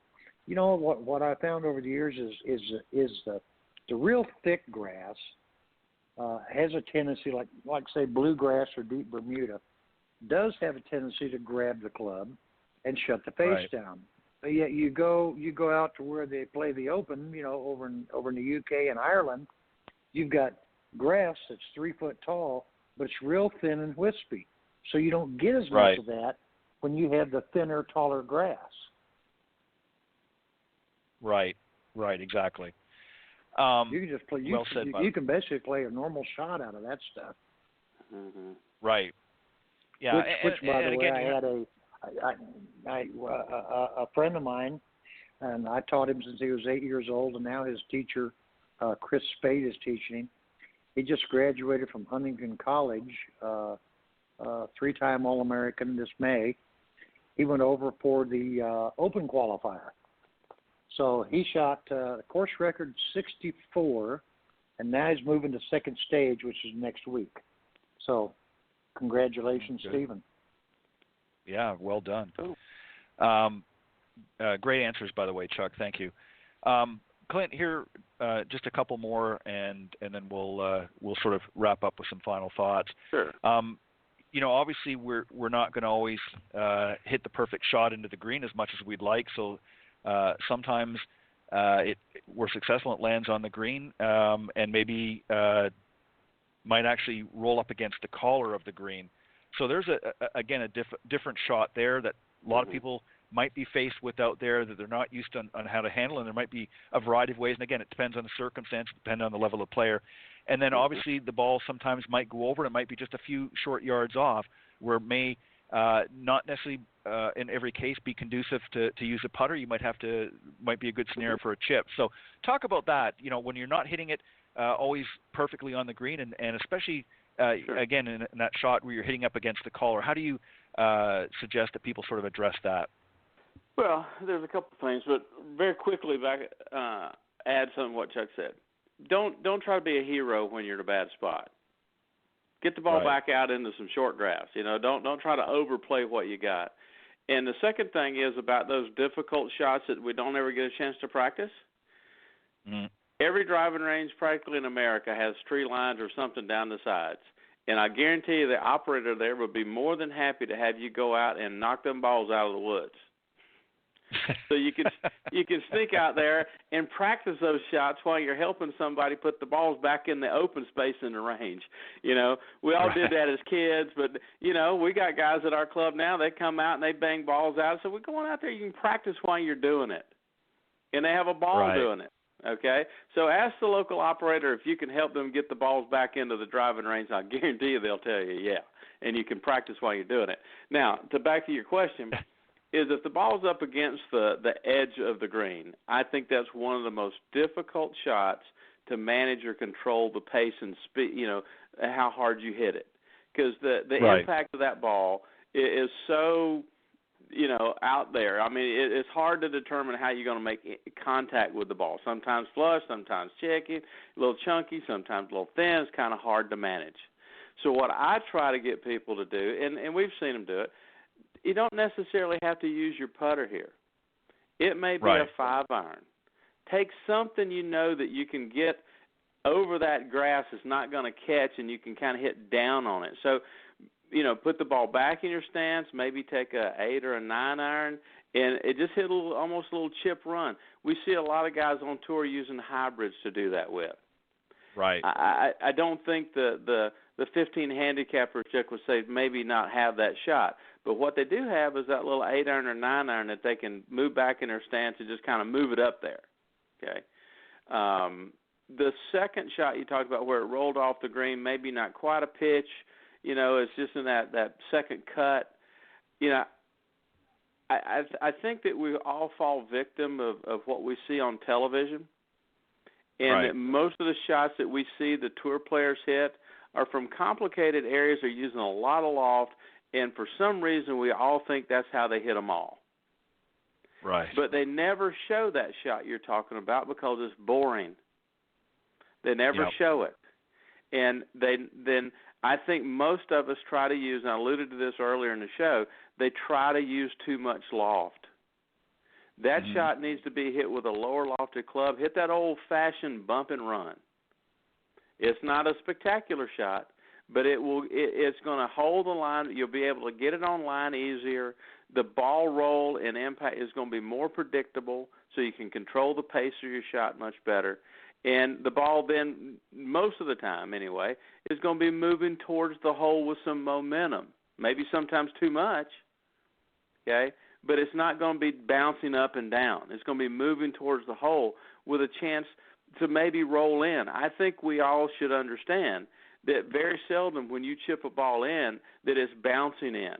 what I found over the years is the real thick grass has a tendency, like say bluegrass or deep Bermuda, does have a tendency to grab the club and shut the face down. But yet you go out to where they play the Open, over in the UK and Ireland, you've got grass that's 3 foot tall, but it's real thin and wispy. So you don't get as much of that when you have the thinner, taller grass. Right, exactly. You can just play. Well said, you can basically play a normal shot out of that stuff. Mm-hmm. Right. Yeah. Which by the way, again, I had a friend of mine, and I taught him since he was 8 years old, and now his teacher, Chris Spade, is teaching him. He just graduated from Huntington College, 3-time All-American this May. He went over for the Open qualifier. So he shot course record 64, and now he's moving to second stage, which is next week. So congratulations, Stephen. Yeah, well done. Great answers, by the way, Chuck. Thank you. Clint, here, just a couple more, and then we'll sort of wrap up with some final thoughts. Sure. Obviously we're not going to always hit the perfect shot into the green as much as we'd like. So sometimes we're successful, it lands on the green, and maybe might actually roll up against the collar of the green. So there's a different shot there that a lot of people might be faced with out there that they're not used to on how to handle, and there might be a variety of ways. And again, it depends on the circumstance, depending on the level of player. And then obviously the ball sometimes might go over, and it might be just a few short yards off, where it may not necessarily in every case be conducive to use a putter. You might be a good scenario for a chip. So talk about that, when you're not hitting it always perfectly on the green, and especially again in that shot where you're hitting up against the collar. How do you suggest that people sort of address that? Well, there's a couple of things, but very quickly add something to what Chuck said. Don't try to be a hero when you're in a bad spot. Get the ball back out into some short grass. Don't try to overplay what you got. And the second thing is about those difficult shots that we don't ever get a chance to practice. Mm-hmm. Every driving range practically in America has tree lines or something down the sides. And I guarantee you the operator there would be more than happy to have you go out and knock them balls out of the woods. So you can sneak out there and practice those shots while you're helping somebody put the balls back in the open space in the range. We all did that as kids, but we got guys at our club now. They come out and they bang balls out. So we're going out there. You can practice while you're doing it, and they have a ball doing it. Okay, so ask the local operator if you can help them get the balls back into the driving range. I guarantee you they'll tell you, yeah, and you can practice while you're doing it. Now, back to your question, is if the ball's up against the edge of the green, I think that's one of the most difficult shots to manage or control the pace and speed, how hard you hit it. Because the impact of that ball is so out there. I mean, it's hard to determine how you're going to make contact with the ball. Sometimes flush, sometimes checky, a little chunky, sometimes a little thin. It's kind of hard to manage. So what I try to get people to do, and we've seen them do it, you don't necessarily have to use your putter here. It may be a 5-iron. Take something that you can get over that grass that's not going to catch, and you can kind of hit down on it. So put the ball back in your stance, maybe take a 8 or a 9-iron, and it just hit almost a little chip run. We see a lot of guys on tour using hybrids to do that with. Right. I don't think the 15 handicapper chick would say maybe not have that shot. But what they do have is that little 8-iron or 9-iron that they can move back in their stance and just kind of move it up there. Okay. The second shot you talked about where it rolled off the green, maybe not quite a pitch, it's just in that second cut. I think that we all fall victim of what we see on television, and that most of the shots that we see the tour players hit are from complicated areas. They're using a lot of loft, and for some reason we all think that's how they hit them all. Right. But they never show that shot you're talking about because it's boring. They never show it. And then I think most of us try to use, and I alluded to this earlier in the show, they try to use too much loft. That shot needs to be hit with a lower lofted club. Hit that old-fashioned bump and run. It's not a spectacular shot, but it's going to hold the line. You'll be able to get it on line easier. The ball roll and impact is going to be more predictable, so you can control the pace of your shot much better. And the ball then, most of the time anyway, is going to be moving towards the hole with some momentum, maybe sometimes too much, okay? But it's not going to be bouncing up and down. It's going to be moving towards the hole with a chance to maybe roll in. I think we all should understand that very seldom when you chip a ball in that it's bouncing in.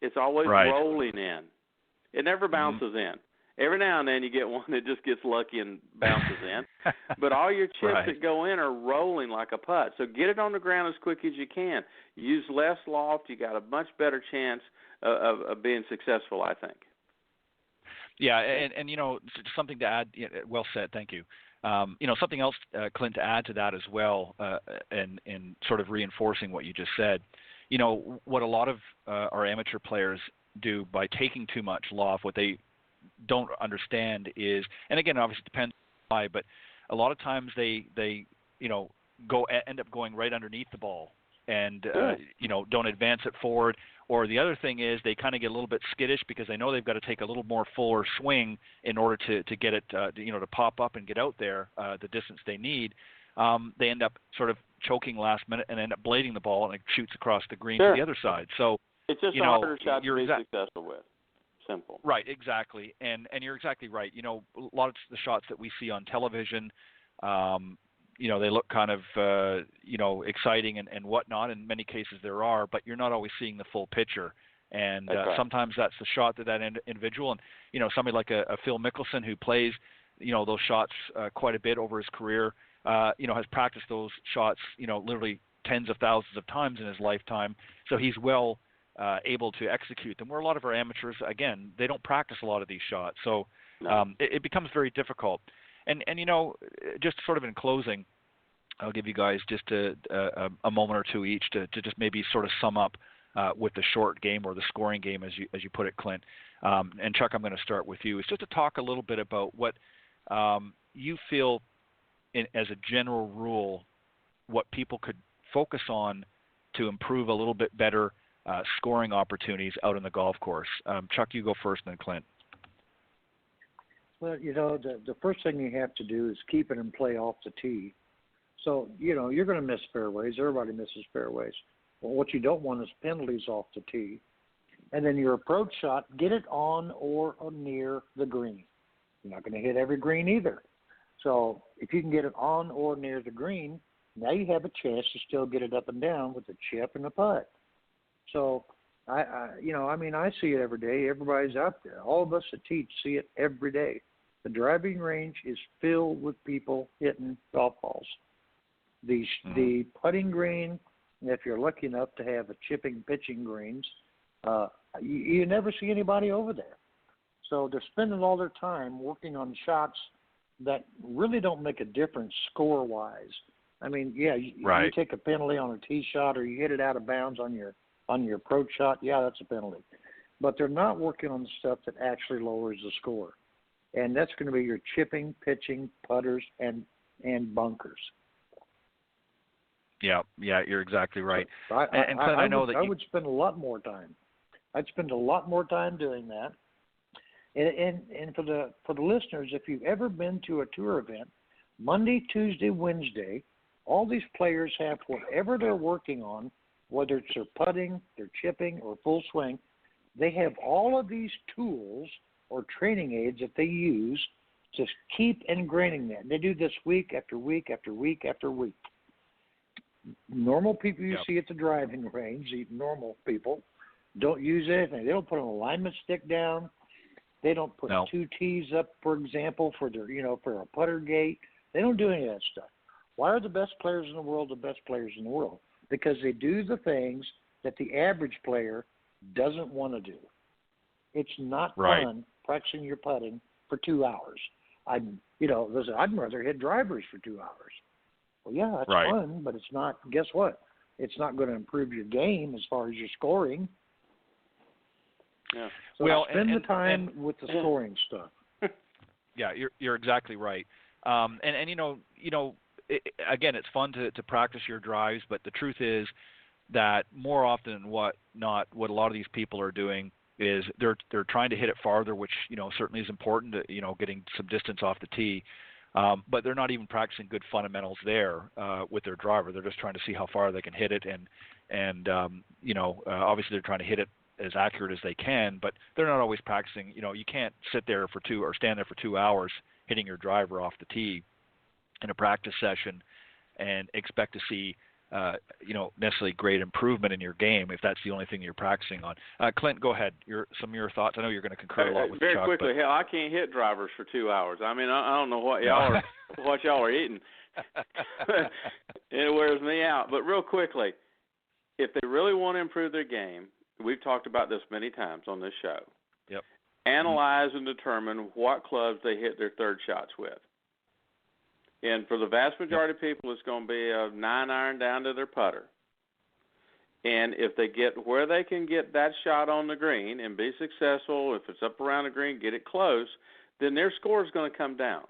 It's always rolling in. It never bounces in. Every now and then you get one that just gets lucky and bounces in. But all your chips that go in are rolling like a putt. So get it on the ground as quick as you can. Use less loft. You got a much better chance of being successful, I think. Yeah, and something to add. Well said. Thank you. Something else, Clint, to add to that as well, and sort of reinforcing what you just said. What a lot of our amateur players do by taking too much loft, what they don't understand is, and again, obviously it depends why, but a lot of times they end up going right underneath the ball and don't advance it forward. Or the other thing is they kind of get a little bit skittish because they know they've got to take a little more fuller swing in order to get it to pop up and get out there the distance they need. They end up sort of choking last minute and end up blading the ball and it shoots across the green to the other side. So it's just a harder shot to be successful with. Simple. Right, exactly, and you're exactly right. A lot of the shots that we see on television, they look kind of exciting and whatnot. In many cases, there are, but you're not always seeing the full picture. And sometimes that's the shot that individual, and somebody like a Phil Mickelson who plays, those shots quite a bit over his career, has practiced those shots, literally tens of thousands of times in his lifetime. So he's well able to execute them, where a lot of our amateurs, again, they don't practice a lot of these shots. So it becomes very difficult. And just sort of in closing, I'll give you guys just a moment or two each to just maybe sort of sum up with the short game or the scoring game, as you put it, Clint. And Chuck, I'm going to start with you. It's just to talk a little bit about what you feel, as a general rule, what people could focus on to improve a little bit better scoring opportunities out on the golf course. Chuck, you go first, and then Clint. Well, the first thing you have to do is keep it in play off the tee. So, you're going to miss fairways. Everybody misses fairways. Well, what you don't want is penalties off the tee. And then your approach shot, get it on or near the green. You're not going to hit every green either. So if you can get it on or near the green, now you have a chance to still get it up and down with a chip and a putt. So, I see it every day. Everybody's out there. All of us that teach see it every day. The driving range is filled with people hitting golf balls. The putting green, if you're lucky enough to have a chipping pitching greens, you never see anybody over there. So they're spending all their time working on shots that really don't make a difference score-wise. I mean, yeah, you take a penalty on a tee shot or you hit it out of bounds on your approach shot, yeah, that's a penalty. But they're not working on the stuff that actually lowers the score. And that's going to be your chipping, pitching, putters, and bunkers. Yeah, you're exactly right. So and Clint, I know that I would spend a lot more time. I'd spend a lot more time doing that. And for the listeners, if you've ever been to a tour event, Monday, Tuesday, Wednesday, all these players have whatever they're working on, whether it's their putting, their chipping, or full swing, they have all of these tools or training aids that they use to keep ingraining that. And they do this week after week after week after week. Normal people you see at the driving range, the normal people, don't use anything. They don't put an alignment stick down. They don't put two tees up, for example, for their for a putter gate. They don't do any of that stuff. Why are the best players in the world the best players in the world? Because they do the things that the average player doesn't want to do. It's not fun practicing your putting for 2 hours. I'd rather hit drivers for 2 hours. Well, yeah, that's fun, but it's not. Guess what? It's not going to improve your game as far as your scoring. Yeah. So spend the time with the scoring stuff. Yeah, you're exactly right. Again, it's fun to practice your drives, but the truth is that more often than not, what a lot of these people are doing is they're trying to hit it farther, which certainly is important to getting some distance off the tee. But they're not even practicing good fundamentals there with their driver. They're just trying to see how far they can hit it, and obviously they're trying to hit it as accurate as they can, but they're not always practicing. You can't sit there or stand there for 2 hours hitting your driver off the tee in a practice session and expect to see necessarily great improvement in your game if that's the only thing you're practicing on. Clint, go ahead. Some of your thoughts. I know you're going to concur a lot with very Chuck. Very quickly, hell, I can't hit drivers for 2 hours. I mean, I don't know what y'all are eating. It wears me out. But real quickly, if they really want to improve their game, we've talked about this many times on this show. Yep. Analyze and determine what clubs they hit their third shots with. And for the vast majority of people, it's going to be a 9-iron down to their putter. And if they get where they can get that shot on the green and be successful, if it's up around the green, get it close, then their score is going to come down.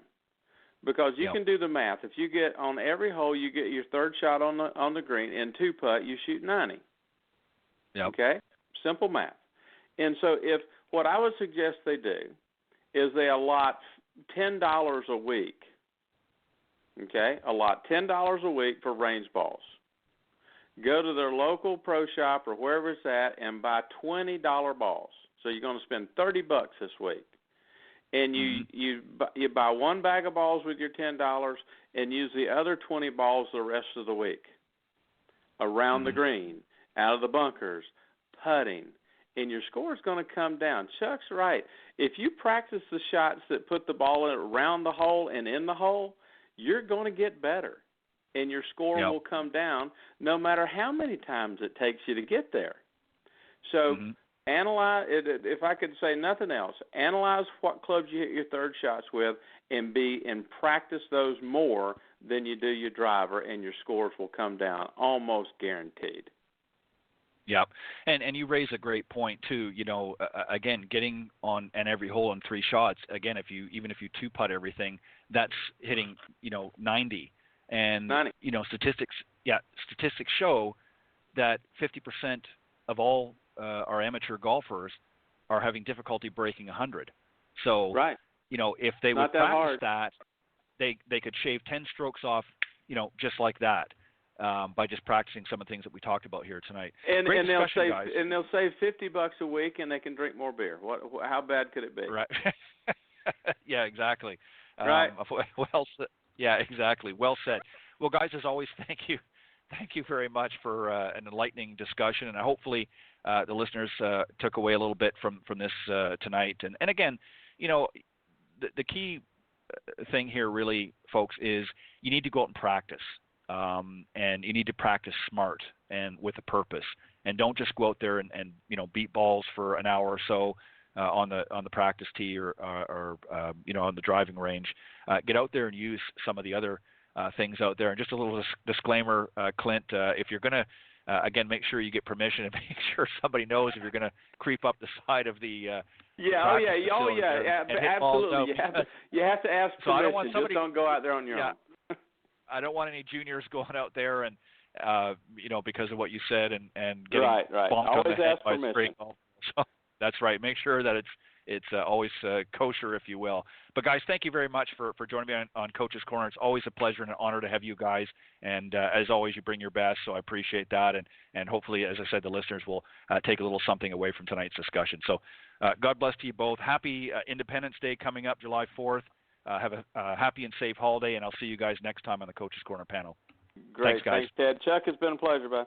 Because you can do the math. If you get on every hole, you get your third shot on the green, and 2-putt, you shoot 90. Yep. Okay? Simple math. And so what I would suggest they do is they allot $10 a week. Okay? Allot $10 a week for range balls. Go to their local pro shop or wherever it's at and buy $20 balls. So you're going to spend $30 this week. And you buy one bag of balls with your $10 and use the other 20 balls the rest of the week. Around the green, out of the bunkers, putting, and your score is going to come down. Chuck's right. If you practice the shots that put the ball around the hole and in the hole, you're going to get better, and your score will come down no matter how many times it takes you to get there. So analyze, if I could say nothing else, analyze what clubs you hit your third shots with and practice those more than you do your driver, and your scores will come down, almost guaranteed. Yeah, and you raise a great point too. Again, getting on every hole in 3 shots. Again, even if you 2-putt everything, that's hitting 90. And 90. Statistics show that 50% of all our amateur golfers are having difficulty breaking 100. So if they Not would that practice hard. that, they could shave 10 strokes off, just like that, by just practicing some of the things that we talked about here tonight. And Great they'll discussion, save guys. and they'll save $50 a week, and they can drink more beer. How bad could it be? Right. Yeah, exactly. Right. Well said. Yeah, exactly. Well said. Well, guys, as always, thank you. Thank you very much for an enlightening discussion, and hopefully the listeners took away a little bit from this tonight. And again, the key thing here really, folks, is you need to go out and practice, and you need to practice smart and with a purpose, and don't just go out there and beat balls for an hour or so on the practice tee or on the driving range. Get out there and use some of the other things out there. And just a little disclaimer, Clint, if you're going to, again, make sure you get permission and make sure somebody knows if you're going to creep up the side of the absolutely. You have to ask permission. So I don't want somebody, just don't go out there on your own. I don't want any juniors going out there and because of what you said and getting right. bonked Always on the head ask by permission. straight ball. So that's right. Make sure that it's always kosher, if you will. But guys, thank you very much for joining me on Coach's Corner. It's always a pleasure and an honor to have you guys. And as always, you bring your best, so I appreciate that. And hopefully, as I said, the listeners will take a little something away from tonight's discussion. So God bless to you both. Happy Independence Day coming up, July 4th. Have a happy and safe holiday, and I'll see you guys next time on the Coach's Corner panel. Great. Thanks, guys. Ted. Chuck, it's been a pleasure, bud.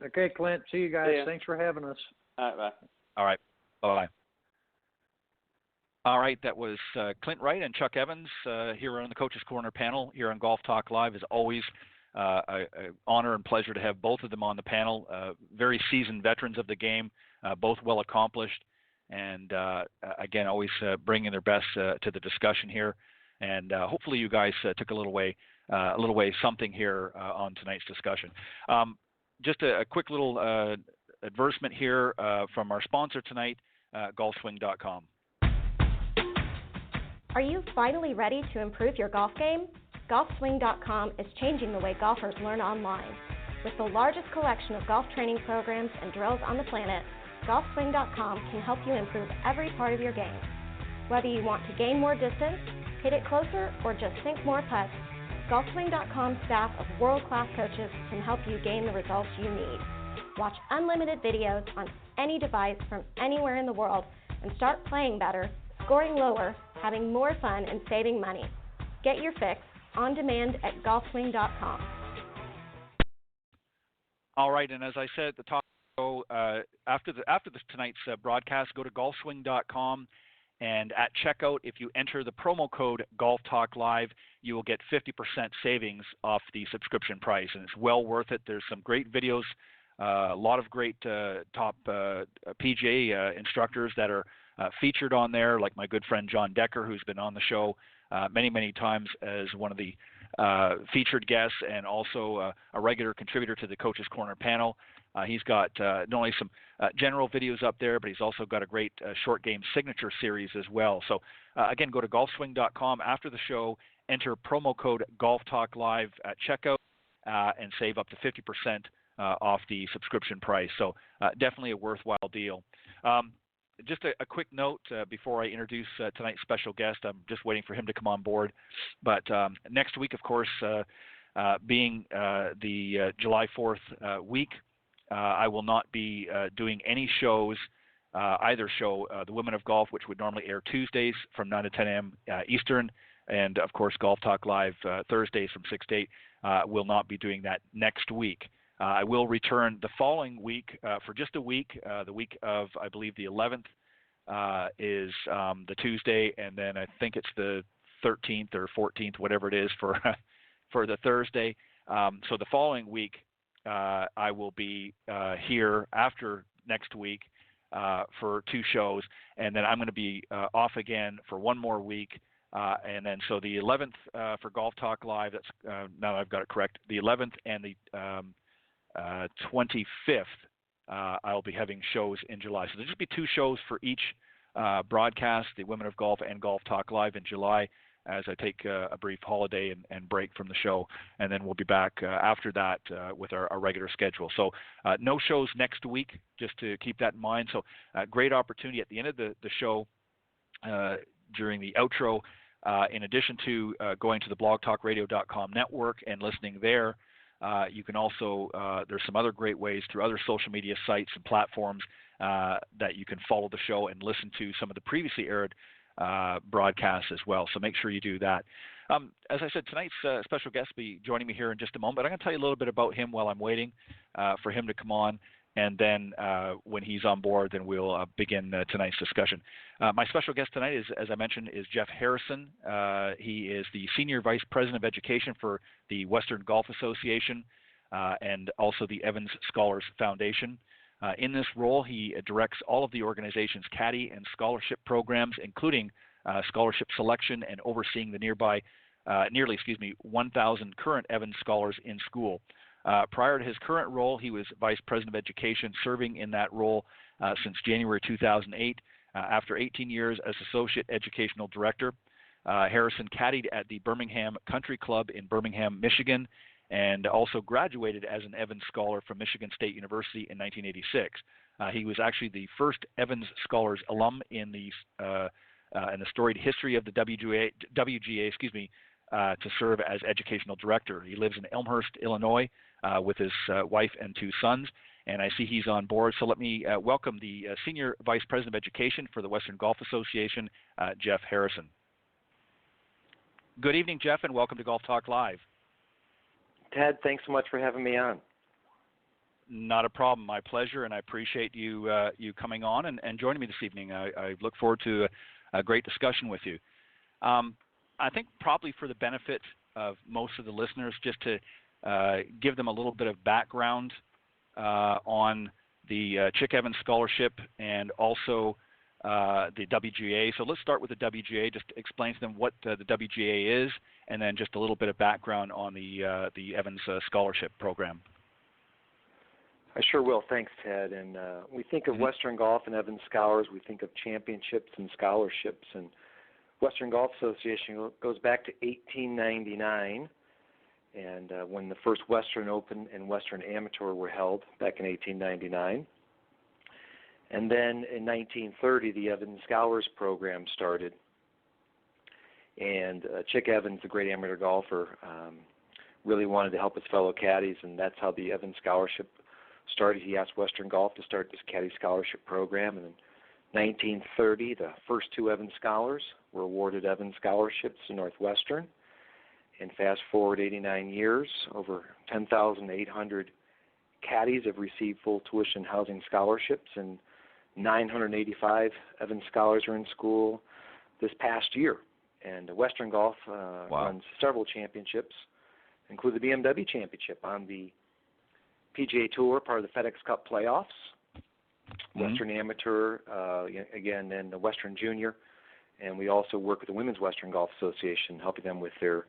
Okay, Clint. See you guys. See ya. Thanks for having us. All right, bye. All right. Bye-bye. All right, that was Clint Wright and Chuck Evans here on the Coach's Corner panel here on Golf Talk Live. As always, an honor and pleasure to have both of them on the panel. Very seasoned veterans of the game, both well accomplished, and again, always bringing their best to the discussion here. And hopefully, you guys took a little way something here on tonight's discussion. Just a quick little advertisement here from our sponsor tonight, golfswing.com. Are you finally ready to improve your golf game? Golfswing.com is changing the way golfers learn online. With the largest collection of golf training programs and drills on the planet, Golfswing.com can help you improve every part of your game. Whether you want to gain more distance, hit it closer, or just sink more putts, Golfswing.com's staff of world-class coaches can help you gain the results you need. Watch unlimited videos on any device from anywhere in the world and start playing better, scoring lower, having more fun, and saving money. Get your fix on demand at golfswing.com. All right, and as I said at the top, after tonight's broadcast, go to golfswing.com, and at checkout, if you enter the promo code Golf Talk Live, you will get 50% savings off the subscription price, and it's well worth it. There's some great videos, a lot of great top PGA instructors that are featured on there, like my good friend John Decker, who's been on the show many times as one of the featured guests and also a regular contributor to the Coach's Corner panel. He's got not only some general videos up there, but he's also got a great short game signature series as well. So again, go to golfswing.com after the show, enter promo code Golf Talk Live at checkout, and save up to 50% off the subscription price. So definitely a worthwhile deal. Just a quick note before I introduce tonight's special guest. I'm just waiting for him to come on board. But next week, of course, being the July 4th week, I will not be doing any shows, either show, the Women of Golf, which would normally air Tuesdays from 9 to 10 a.m. Eastern, and, of course, Golf Talk Live Thursdays from 6 to 8. Will not be doing that next week. I will return the following week for just a week. The week of, I believe, the 11th is the Tuesday, and then I think it's the 13th or 14th, whatever it is, for the Thursday. So the following week, I will be here after next week for 2 shows, and then I'm going to be off again for 1 more week. And then so the 11th for Golf Talk Live, that's now I've got it correct, the 11th and the 25th, I'll be having shows in July. So there'll just be 2 shows for each broadcast, the Women of Golf and Golf Talk Live in July, as I take a brief holiday and break from the show. And then we'll be back after that with our regular schedule. So no shows next week, just to keep that in mind. So great opportunity at the end of the show. during the outro. In addition to going to the blogtalkradio.com network and listening there, you can also, there's some other great ways through other social media sites and platforms that you can follow the show and listen to some of the previously aired broadcasts as well. So make sure you do that. As I said, tonight's special guest will be joining me here in just a moment, but I'm going to tell you a little bit about him while I'm waiting for him to come on. And then when he's on board, then we'll begin tonight's discussion. My special guest tonight is, as I mentioned, is Jeff Harrison. He is the Senior Vice President of Education for the Western Golf Association and also the Evans Scholars Foundation. In this role, he directs all of the organization's caddy and scholarship programs, including scholarship selection and overseeing the nearly 1,000 current Evans Scholars in school. Prior to his current role, he was Vice President of Education, serving in that role since January 2008. After 18 years as Associate Educational Director, Harrison caddied at the Birmingham Country Club in Birmingham, Michigan, and also graduated as an Evans Scholar from Michigan State University in 1986. He was actually the first Evans Scholars alum in the storied history of the WGA, to serve as Educational Director. He lives in Elmhurst, Illinois, with his wife and 2 sons, and I see he's on board. So let me welcome the Senior Vice President of Education for the Western Golf Association, Jeff Harrison. Good evening, Jeff, and welcome to Golf Talk Live. Ted, thanks so much for having me on. Not a problem. My pleasure, and I appreciate you coming on and joining me this evening. I look forward to a great discussion with you. I think probably for the benefit of most of the listeners, just to give them a little bit of background on the Chick Evans Scholarship and also the WGA. So let's start with the WGA. Just explain to them what the WGA is, and then just a little bit of background on the Evans Scholarship Program. I sure will. Thanks, Ted. And we think of Western Golf and Evans Scholars. We think of championships and scholarships. And Western Golf Association goes back to 1899, and when the first Western Open and Western Amateur were held back in 1899. And then in 1930, the Evans Scholars Program started. And Chick Evans, the great amateur golfer, really wanted to help his fellow caddies, and that's how the Evans Scholarship started. He asked Western Golf to start this caddy scholarship program, and in 1930, the first 2 Evans Scholars were awarded Evans Scholarships to Northwestern. And fast forward 89 years, over 10,800 caddies have received full tuition housing scholarships, and 985 Evans Scholars are in school this past year. And Western Golf runs several championships, include the BMW Championship on the PGA Tour, part of the FedEx Cup playoffs. Western Amateur, again, and the Western Junior. And we also work with the Women's Western Golf Association, helping them with their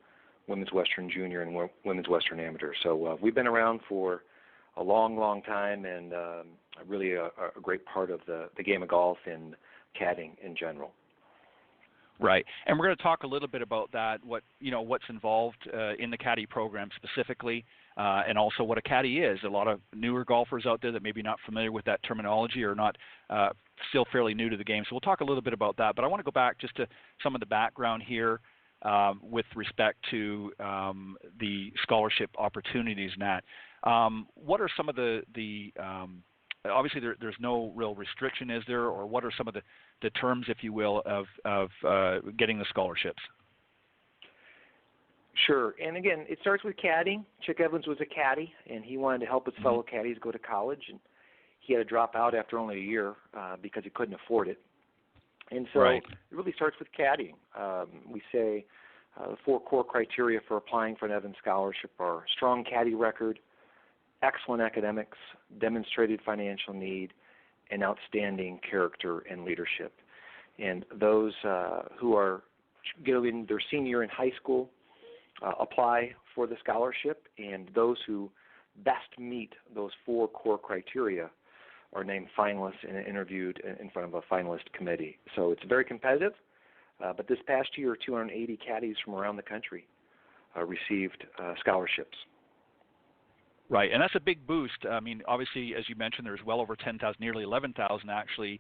Women's Western Junior and Women's Western Amateur. So we've been around for a long, long time, and really a great part of the game of golf and caddying in general. Right, and we're going to talk a little bit about that. What's involved in the caddy program specifically, and also what a caddy is. A lot of newer golfers out there that maybe not familiar with that terminology or not still fairly new to the game. So we'll talk a little bit about that. But I want to go back just to some of the background here with respect to the scholarship opportunities, Nat. What are some of the obviously there's no real restriction, is there, or what are some of the terms, if you will, of getting the scholarships? Sure. And again, it starts with caddying. Chick Evans was a caddy, and he wanted to help his fellow caddies go to college, and he had to drop out after only a year because he couldn't afford it. And so It really starts with caddying. We say the 4 core criteria for applying for an Evans Scholarship are strong caddy record, excellent academics, demonstrated financial need, and outstanding character and leadership. And those who are getting their senior in high school apply for the scholarship, and those who best meet those 4 core criteria are named finalists and interviewed in front of a finalist committee. So it's very competitive, but this past year, 280 caddies from around the country received scholarships. Right, and that's a big boost. I mean, obviously, as you mentioned, there's well over 10,000, nearly 11,000 actually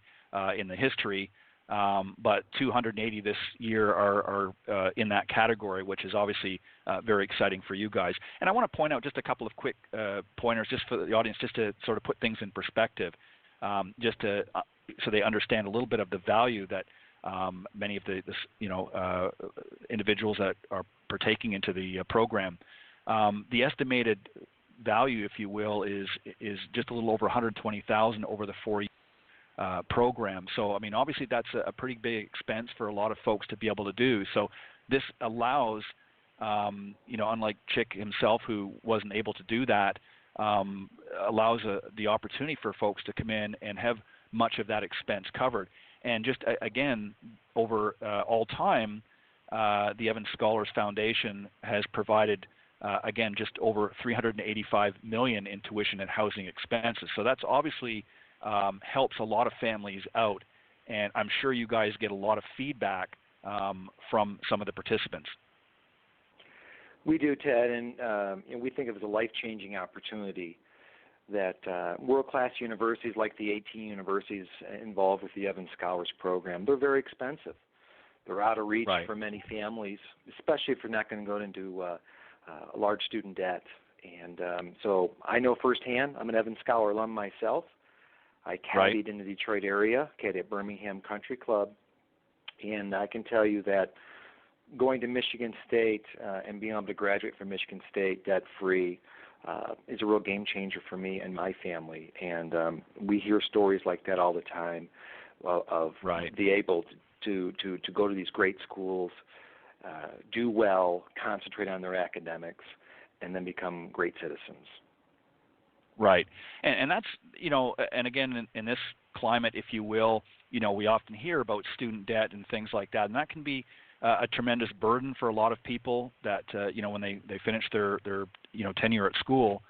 in the history but 280 this year are in that category, which is obviously very exciting for you guys. And I want to point out just a couple of quick pointers just for the audience, just to sort of put things in perspective, just to so they understand a little bit of the value that many of the individuals that are partaking into the program. The estimated value, if you will, is just a little over $120,000 over the 4 year program. So, I mean, obviously that's a pretty big expense for a lot of folks to be able to do. So this allows, unlike Chick himself, who wasn't able to do that, allows the opportunity for folks to come in and have much of that expense covered. And just, again, over all time, the Evans Scholars Foundation has provided, again, just over $385 million in tuition and housing expenses. So that's obviously helps a lot of families out, and I'm sure you guys get a lot of feedback from some of the participants. We do, Ted, and we think it was a life-changing opportunity that world-class universities like the 18 universities involved with the Evans Scholars Program, they're very expensive. They're out of reach for many families, especially if you're not going to go into a large student debt. And so I know firsthand, I'm an Evans Scholar alum myself. I caddied in the Detroit area, caddied at Birmingham Country Club, and I can tell you that going to Michigan State and being able to graduate from Michigan State debt-free is a real game changer for me and my family. And we hear stories like that all the time of being able to go to these great schools, do well, concentrate on their academics, and then become great citizens. Right. And that's, and again, in this climate, if you will, we often hear about student debt and things like that, and that can be a tremendous burden for a lot of people that, when they finish their tenure at school,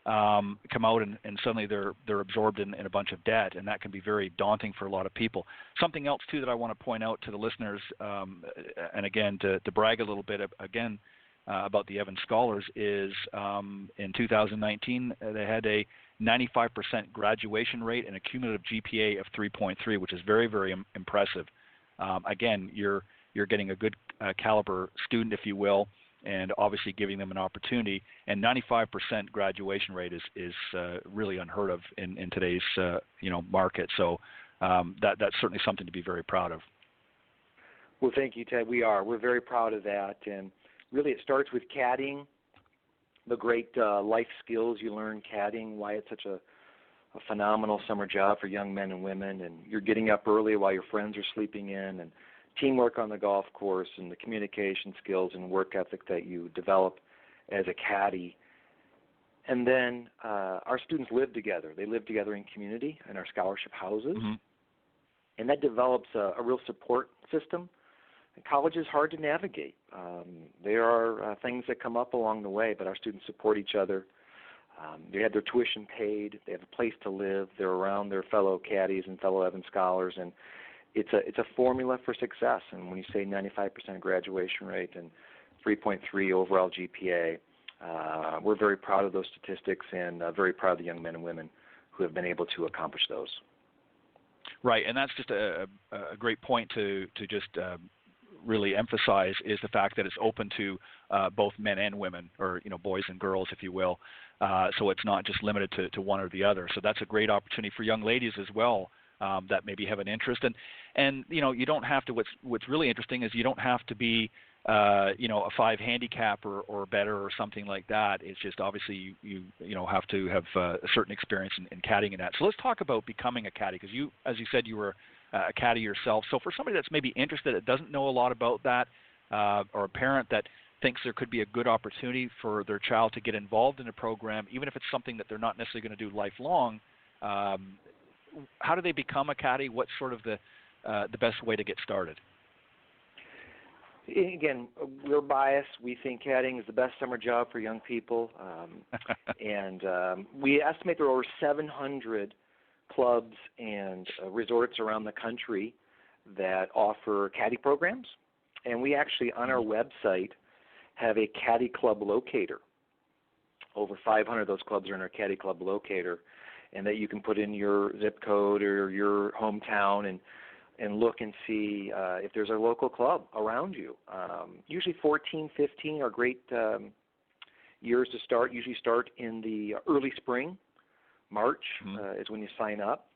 come out and suddenly they're absorbed in a bunch of debt, and that can be very daunting for a lot of people. Something else, too, that I want to point out to the listeners, and again, to brag a little bit, again, about the Evans Scholars is in 2019 they had a 95% graduation rate and a cumulative GPA of 3.3, which is very, very impressive. Again, you're getting a good caliber student, if you will, and obviously giving them an opportunity. And 95% graduation rate is really unheard of in today's market. So that's certainly something to be very proud of. Well, thank you, Ted. We're very proud of that, and really, it starts with caddying, the great life skills you learn caddying, why it's such a phenomenal summer job for young men and women, and you're getting up early while your friends are sleeping in, and teamwork on the golf course, and the communication skills and work ethic that you develop as a caddy. And then our students live together. They live together in community in our scholarship houses, and that develops a real support system. College is hard to navigate. There are things that come up along the way, but our students support each other. They have their tuition paid. They have a place to live. They're around their fellow caddies and fellow Evans Scholars, and it's a formula for success. And when you say 95% graduation rate and 3.3 overall GPA, we're very proud of those statistics and very proud of the young men and women who have been able to accomplish those. Right, and that's just a great point to just really emphasize, is the fact that it's open to both men and women, or boys and girls, if you will. So it's not just limited to one or the other. So that's a great opportunity for young ladies as well that maybe have an interest. And you don't have to. What's really interesting is you don't have to be a 5 handicap or better or something like that. It's just obviously you have to have a certain experience in caddying in that. So let's talk about becoming a caddy, because you, as you said, you were a caddy yourself. So for somebody that's maybe interested, that doesn't know a lot about that, or a parent that thinks there could be a good opportunity for their child to get involved in a program, even if it's something that they're not necessarily going to do lifelong, how do they become a caddy? What's sort of the best way to get started? Again, we're biased. We think caddying is the best summer job for young people, and we estimate there are over 700 clubs and resorts around the country that offer caddy programs. And we actually, on our website, have a caddy club locator. Over 500 of those clubs are in our caddy club locator, and that you can put in your zip code or your hometown, and and look and see if there's a local club around you. Usually 14, 15 are great years to start. Usually start in the early spring. March is when you sign up.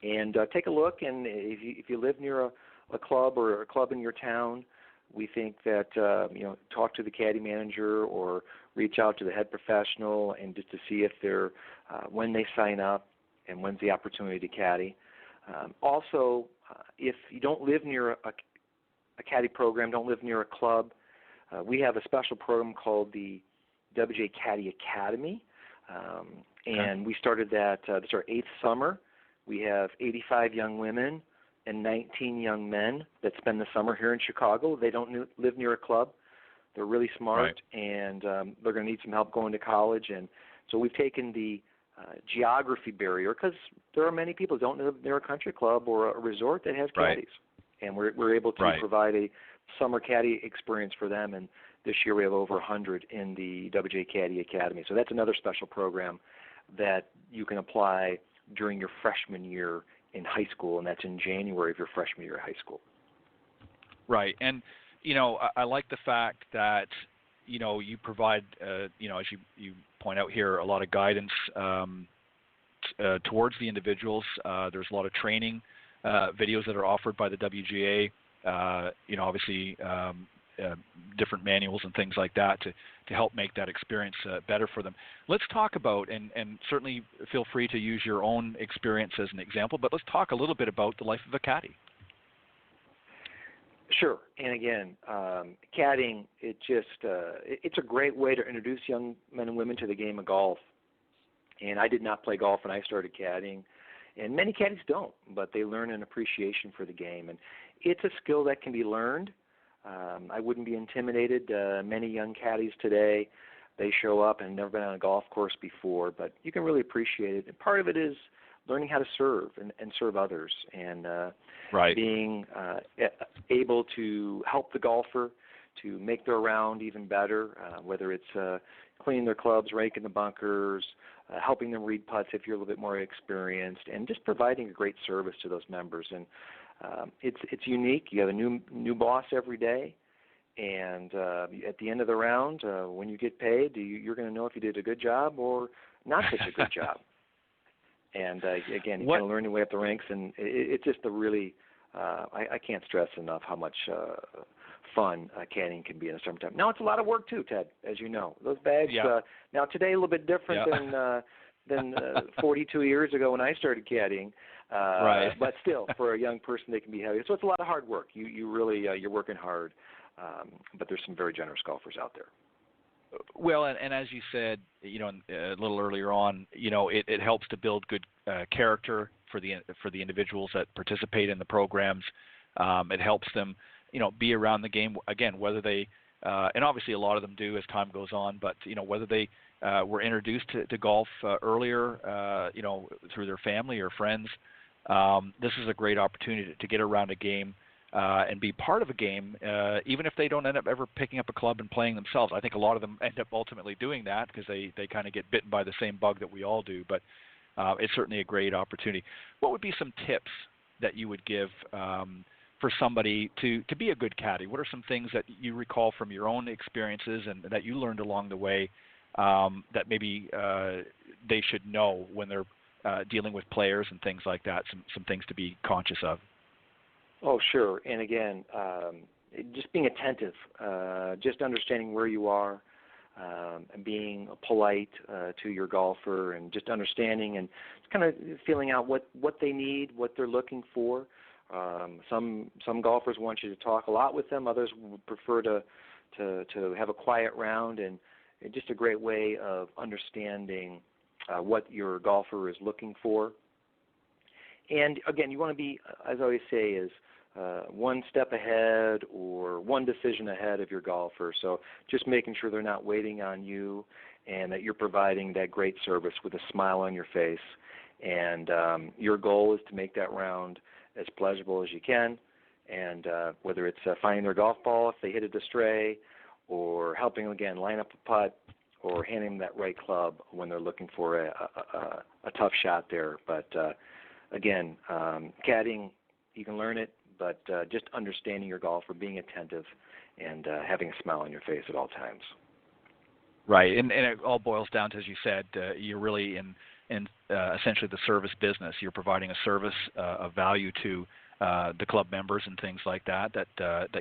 And take a look, and if you live near a club or a club in your town, we think that, talk to the caddy manager or reach out to the head professional and just to see if they're, when they sign up and when's the opportunity to caddy. Also, if you don't live near a caddy program, don't live near a club, we have a special program called the WJ Caddy Academy, and we started that, this is our 8th summer. We have 85 young women and 19 young men that spend the summer here in Chicago. They don't live near a club. They're really smart, and they're going to need some help going to college. And so we've taken the geography barrier, because there are many people who don't live near a country club or a resort that has caddies. And we're able to provide a summer caddy experience for them. And this year we have over 100 in the WJ Caddy Academy. So that's another special program that you can apply during your freshman year in high school, and that's in January of your freshman year of high school. Right. And, I like the fact that, you provide, as you point out here, a lot of guidance towards the individuals. There's a lot of training videos that are offered by the WGA, obviously different manuals and things like that to help make that experience better for them. Let's talk about, and certainly feel free to use your own experience as an example, but let's talk a little bit about the life of a caddy. Sure. And again, caddying, it's a great way to introduce young men and women to the game of golf. And I did not play golf when I started caddying, and many caddies don't, but they learn an appreciation for the game. And it's a skill that can be learned. I wouldn't be intimidated. Many young caddies today, they show up and have never been on a golf course before, but you can really appreciate it. And part of it is learning how to serve and serve others, and being able to help the golfer to make their round even better, whether it's cleaning their clubs, raking the bunkers, helping them read putts if you're a little bit more experienced, and just providing a great service to those members. And it's unique. You have a new boss every day, and at the end of the round, when you get paid, you're going to know if you did a good job or not such a good job. And again, you kind of learn your way up the ranks, and it's just a really I can't stress enough how much fun caddying can be in the summertime. Now it's a lot of work too, Ted, as you know. Those bags now today a little bit different than 42 years ago when I started caddying. But still, for a young person, they can be heavy. So it's a lot of hard work. You really you're working hard, but there's some very generous golfers out there. Well, and as you said, a little earlier on, it helps to build good character for the individuals that participate in the programs. It helps them, be around the game again, whether they and obviously a lot of them do as time goes on, but whether they were introduced to golf earlier, through their family or friends. This is a great opportunity to get around a game and be part of a game, even if they don't end up ever picking up a club and playing themselves. I think a lot of them end up ultimately doing that because they kind of get bitten by the same bug that we all do, but it's certainly a great opportunity. What would be some tips that you would give for somebody to be a good caddy? What are some things that you recall from your own experiences and that you learned along the way that maybe they should know when they're dealing with players and things like that, some things to be conscious of? Oh, sure. And again, just being attentive, just understanding where you are, and being polite to your golfer, and just understanding and kind of feeling out what they need, what they're looking for. Some golfers want you to talk a lot with them. Others would prefer to have a quiet round, and just a great way of understanding what your golfer is looking for. And again, you want to be, as I always say, is one step ahead or one decision ahead of your golfer. So just making sure they're not waiting on you, and that you're providing that great service with a smile on your face. And your goal is to make that round as pleasurable as you can. And whether it's finding their golf ball if they hit it astray, or helping them, again, line up a putt, or handing them that right club when they're looking for a tough shot there. But again, caddying You can learn it, but just understanding your golf or being attentive and having a smile on your face at all times. Right, and it all boils down to, as you said, you're really in essentially the service business. You're providing a service of value to the club members and things like that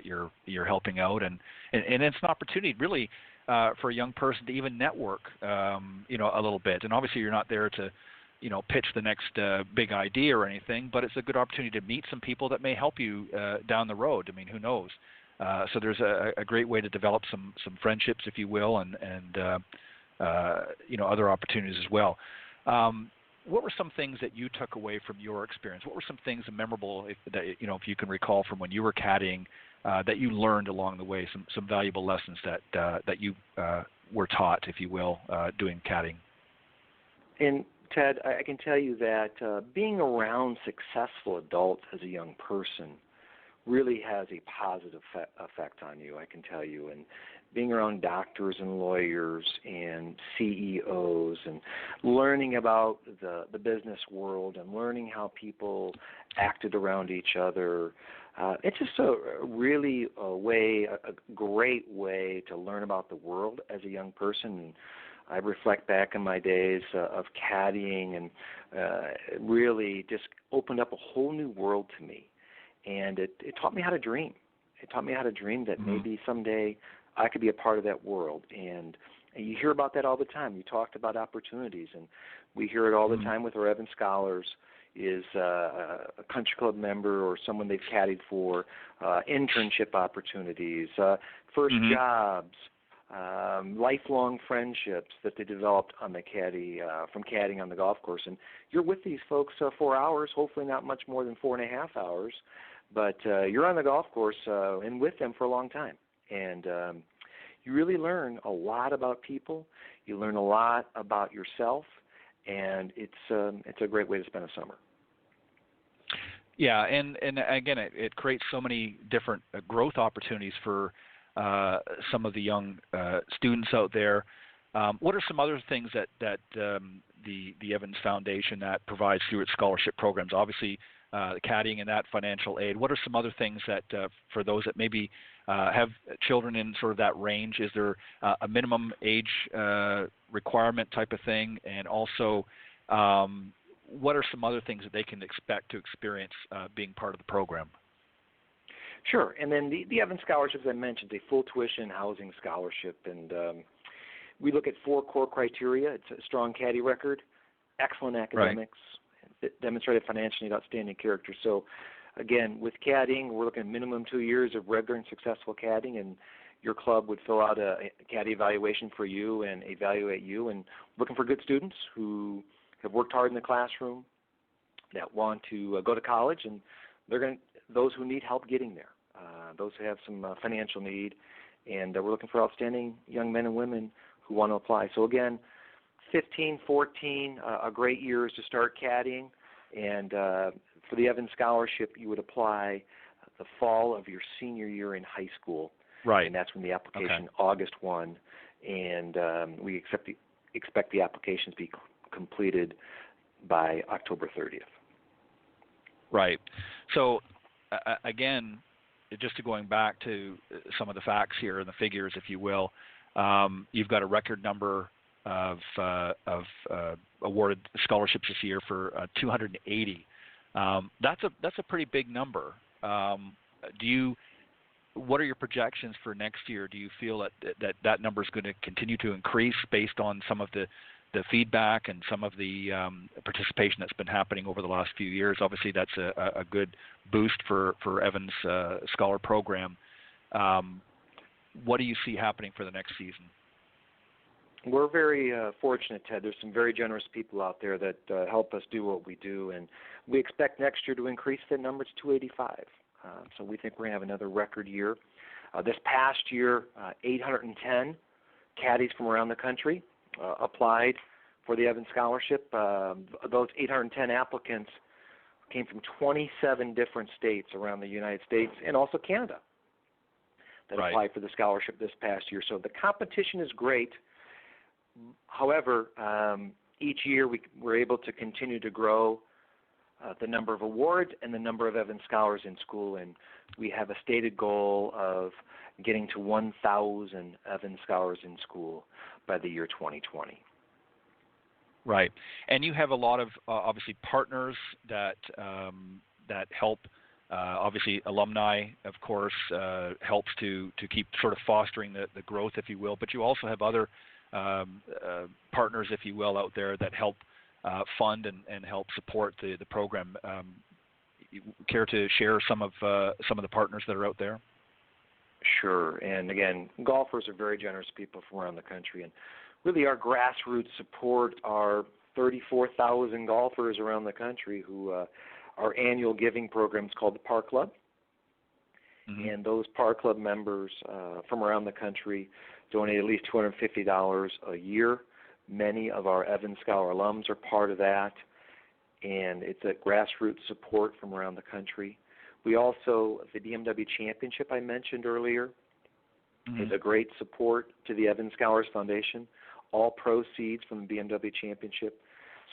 you're helping out, and it's an opportunity really for a young person to even network, a little bit. And obviously, you're not there to, pitch the next big idea or anything, but it's a good opportunity to meet some people that may help you down the road. I mean, who knows? So there's a great way to develop some friendships, if you will, and other opportunities as well. What were some things that you took away from your experience? What were some things memorable if you can recall from when you were caddying that you learned along the way? Some valuable lessons that you were taught, if you will, doing caddying. And Ted, I can tell you that being around successful adults as a young person really has a positive effect on you, I can tell you. And being around doctors and lawyers and CEOs and learning about the business world and learning how people acted around each other, it's just a great way to learn about the world as a young person. And I reflect back on my days of caddying, and really just opened up a whole new world to me. And it taught me how to dream. It taught me how to dream that maybe someday I could be a part of that world. And you hear about that all the time. You talked about opportunities, and we hear it all the time with our Evans Scholars, is a country club member or someone they've caddied for, internship opportunities, first jobs, lifelong friendships that they developed on the from caddying on the golf course. And you're with these folks 4 hours, hopefully not much more than 4.5 hours, but you're on the golf course and with them for a long time. And you really learn a lot about people. You learn a lot about yourself, and it's a great way to spend a summer. Yeah, and again, it creates so many different growth opportunities for some of the young students out there. What are some other things that the Evans Foundation that provides through its scholarship programs? Obviously, the caddying and that financial aid. What are some other things that for those that maybe have children in sort of that range? Is there a minimum age requirement type of thing? And also, what are some other things that they can expect to experience being part of the program? Sure. And then the Evans Scholarship, as I mentioned, a full tuition housing scholarship. And we look at 4 core criteria. It's a strong caddy record, excellent academics, demonstrated financially outstanding character. So, again, with caddying, we're looking at minimum 2 years of regular and successful caddying, and your club would fill out a caddy evaluation for you and evaluate you, and looking for good students who have worked hard in the classroom, that want to go to college, and those who need help getting there, those who have some financial need, and we're looking for outstanding young men and women who want to apply. So again, 15, 14, a great years to start caddying, and for the Evans Scholarship, you would apply the fall of your senior year in high school. Right. And that's when the application, August 1, and we expect the applications to be completed by October 30th. Right. So, again, just going back to some of the facts here and the figures, if you will, you've got a record number of awarded scholarships this year for 280. That's a pretty big number. What are your projections for next year? Do you feel that number is going to continue to increase based on some of the feedback and some of the participation that's been happening over the last few years? Obviously, that's a good boost for Evans' Scholar program. What do you see happening for the next season? We're very fortunate, Ted. There's some very generous people out there that help us do what we do, and we expect next year to increase that number to 285. So we think we're going to have another record year. This past year, 810 caddies from around the country applied for the Evans Scholarship. Those 810 applicants came from 27 different states around the United States and also Canada that applied for the scholarship this past year. So the competition is great. However, each year we're able to continue to grow the number of awards and the number of Evans Scholars in school, and we have a stated goal of getting to 1,000 Evans Scholars in school by the year 2020. Right, and you have a lot of obviously partners that that help. Obviously, alumni, of course, helps to keep sort of fostering the growth, if you will. But you also have other partners, if you will, out there that help fund and help support the program. You care to share some of the partners that are out there? Sure, and again, golfers are very generous people from around the country, and really our grassroots support our 34,000 golfers around the country who our annual giving program is called the Par Club. Mm-hmm. And those Par Club members from around the country donate at least $250 a year. Many of our Evans Scholar alums are part of that, and it's a grassroots support from around the country. We also, the BMW Championship I mentioned earlier, is a great support to the Evans Scholars Foundation. All proceeds from the BMW Championship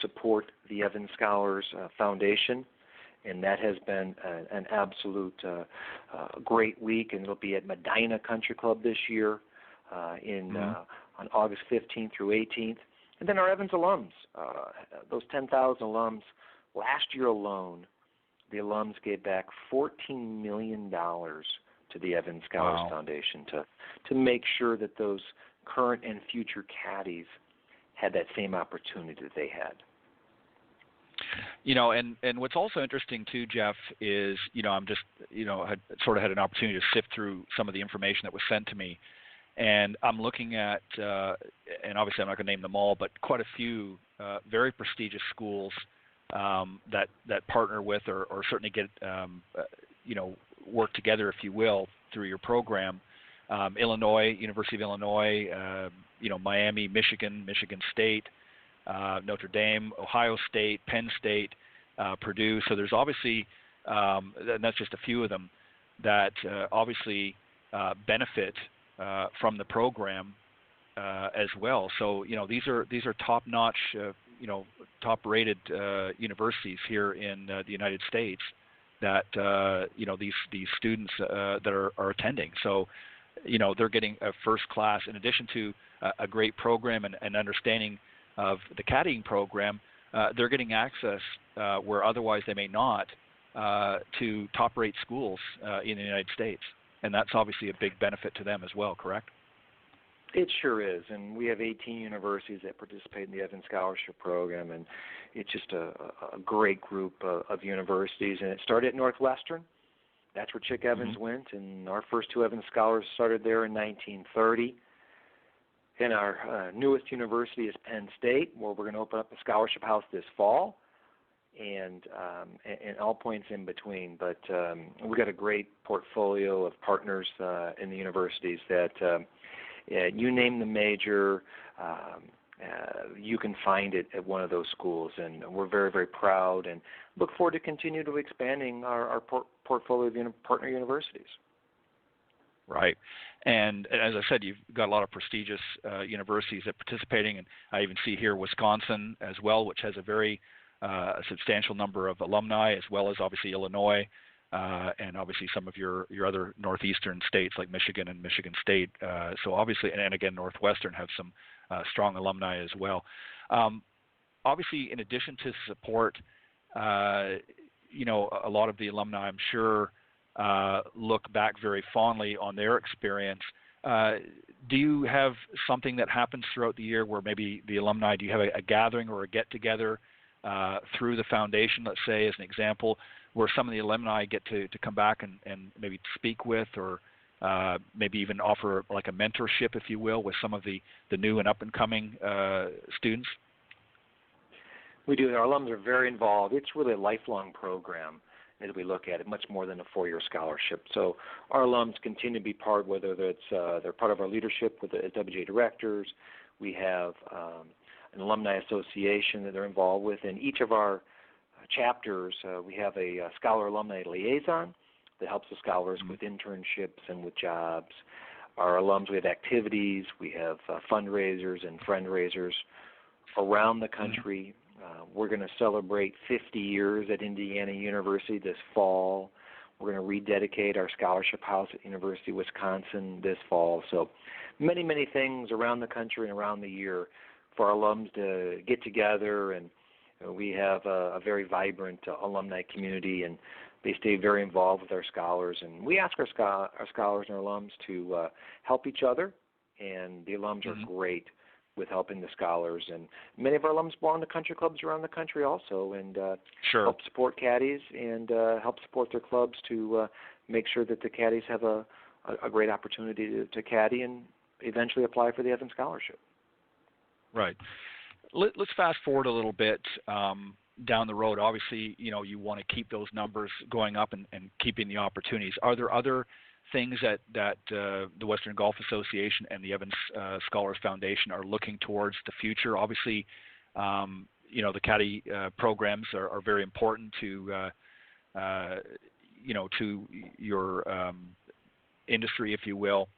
support the Evans Scholars Foundation. And that has been an absolute great week, and it'll be at Medina Country Club this year on August 15th through 18th. And then our Evans alums, those 10,000 alums, last year alone, the alums gave back $14 million to the Evans Scholars Foundation to make sure that those current and future caddies had that same opportunity that they had. You know, and what's also interesting too, Jeff, is, you know, I'm just, you know, had an opportunity to sift through some of the information that was sent to me, and I'm looking at, and obviously I'm not going to name them all, but quite a few very prestigious schools that partner with or certainly get, you know, work together, if you will, through your program. Illinois, University of Illinois, you know, Miami, Michigan State, Notre Dame, Ohio State, Penn State, Purdue. So there's obviously, and that's just a few of them, that obviously benefit from the program as well. So, you know, these are top-notch, you know, top-rated universities here in the United States that you know, these students that are attending. So, you know, they're getting a first class, in addition to a great program and understanding of the caddying program, they're getting access where otherwise they may not to top-rate schools in the United States. And that's obviously a big benefit to them as well, correct? It sure is, and we have 18 universities that participate in the Evans Scholarship Program, and it's just a great group of universities. And it started at Northwestern. That's where Chick Evans went, and our first two Evans Scholars started there in 1930. And our newest university is Penn State, where we're going to open up a scholarship house this fall, and all points in between. But we've got a great portfolio of partners in the universities that you name the major, you can find it at one of those schools. And we're very, very proud and look forward to continue to expanding our portfolio of partner universities. Right. And as I said, you've got a lot of prestigious universities that are participating, and I even see here Wisconsin as well, which has a very substantial number of alumni, as well as obviously Illinois, and obviously some of your other northeastern states like Michigan and Michigan State. So obviously, and again, Northwestern have some strong alumni as well. Obviously, in addition to support, you know, a lot of the alumni, I'm sure, look back very fondly on their experience. Do you have something that happens throughout the year where maybe the alumni, do you have a gathering or a get-together through the foundation, let's say, as an example, where some of the alumni get to come back and maybe speak with, or maybe even offer like a mentorship, if you will, with some of the new and up-and-coming students? We do. Our alums are very involved. It's really a lifelong program as we look at it, much more than a four-year scholarship. So our alums continue to be part, whether it's they're part of our leadership with the WGA directors. We have an alumni association that they're involved with. In each of our chapters, we have a scholar alumni liaison that helps the scholars with internships and with jobs. Our alums, we have activities, we have fundraisers and friend raisers around the country We're going to celebrate 50 years at Indiana University this fall. We're going to rededicate our scholarship house at University of Wisconsin this fall. So many, many things around the country and around the year for our alums to get together. And we have a very vibrant alumni community, and they stay very involved with our scholars. And we ask our scholars and our alums to help each other, and the alums are great with helping the scholars. And many of our alums belong to country clubs around the country also, and help support caddies and help support their clubs to make sure that the caddies have a great opportunity to caddy and eventually apply for the Evans Scholarship. Right. Let's fast forward a little bit down the road. Obviously, you want to keep those numbers going up and keeping the opportunities. Are there other things that the Western Golf Association and the Evans Scholars Foundation are looking towards the future? Obviously, the caddy programs are very important to to your industry, if you will.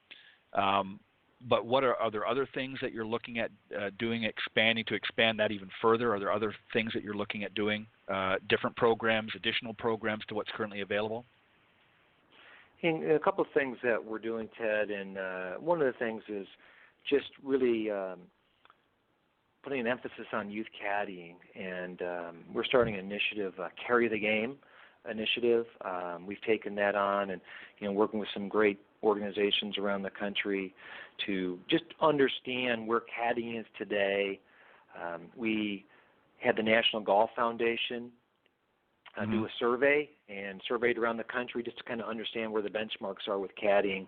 But are there other things that you're looking at doing, expanding to expand that even further? Are there other things that you're looking at doing, different programs, additional programs to what's currently available? And a couple of things that we're doing, Ted, and one of the things is just really putting an emphasis on youth caddying, and we're starting an initiative, Carry the Game initiative. We've taken that on and working with some great organizations around the country to just understand where caddying is today. We had the National Golf Foundation do a survey and surveyed around the country just to kind of understand where the benchmarks are with caddying.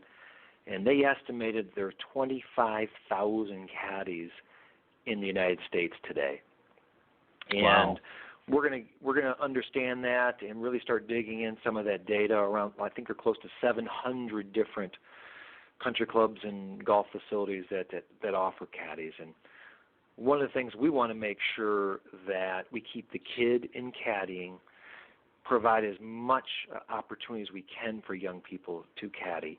And they estimated there are 25,000 caddies in the United States today. And we're gonna understand that and really start digging in some of that data around. I think we're close to 700 different country clubs and golf facilities that offer caddies. And one of the things we want to make sure that we keep the kid in caddying, provide as much opportunity as we can for young people to caddy.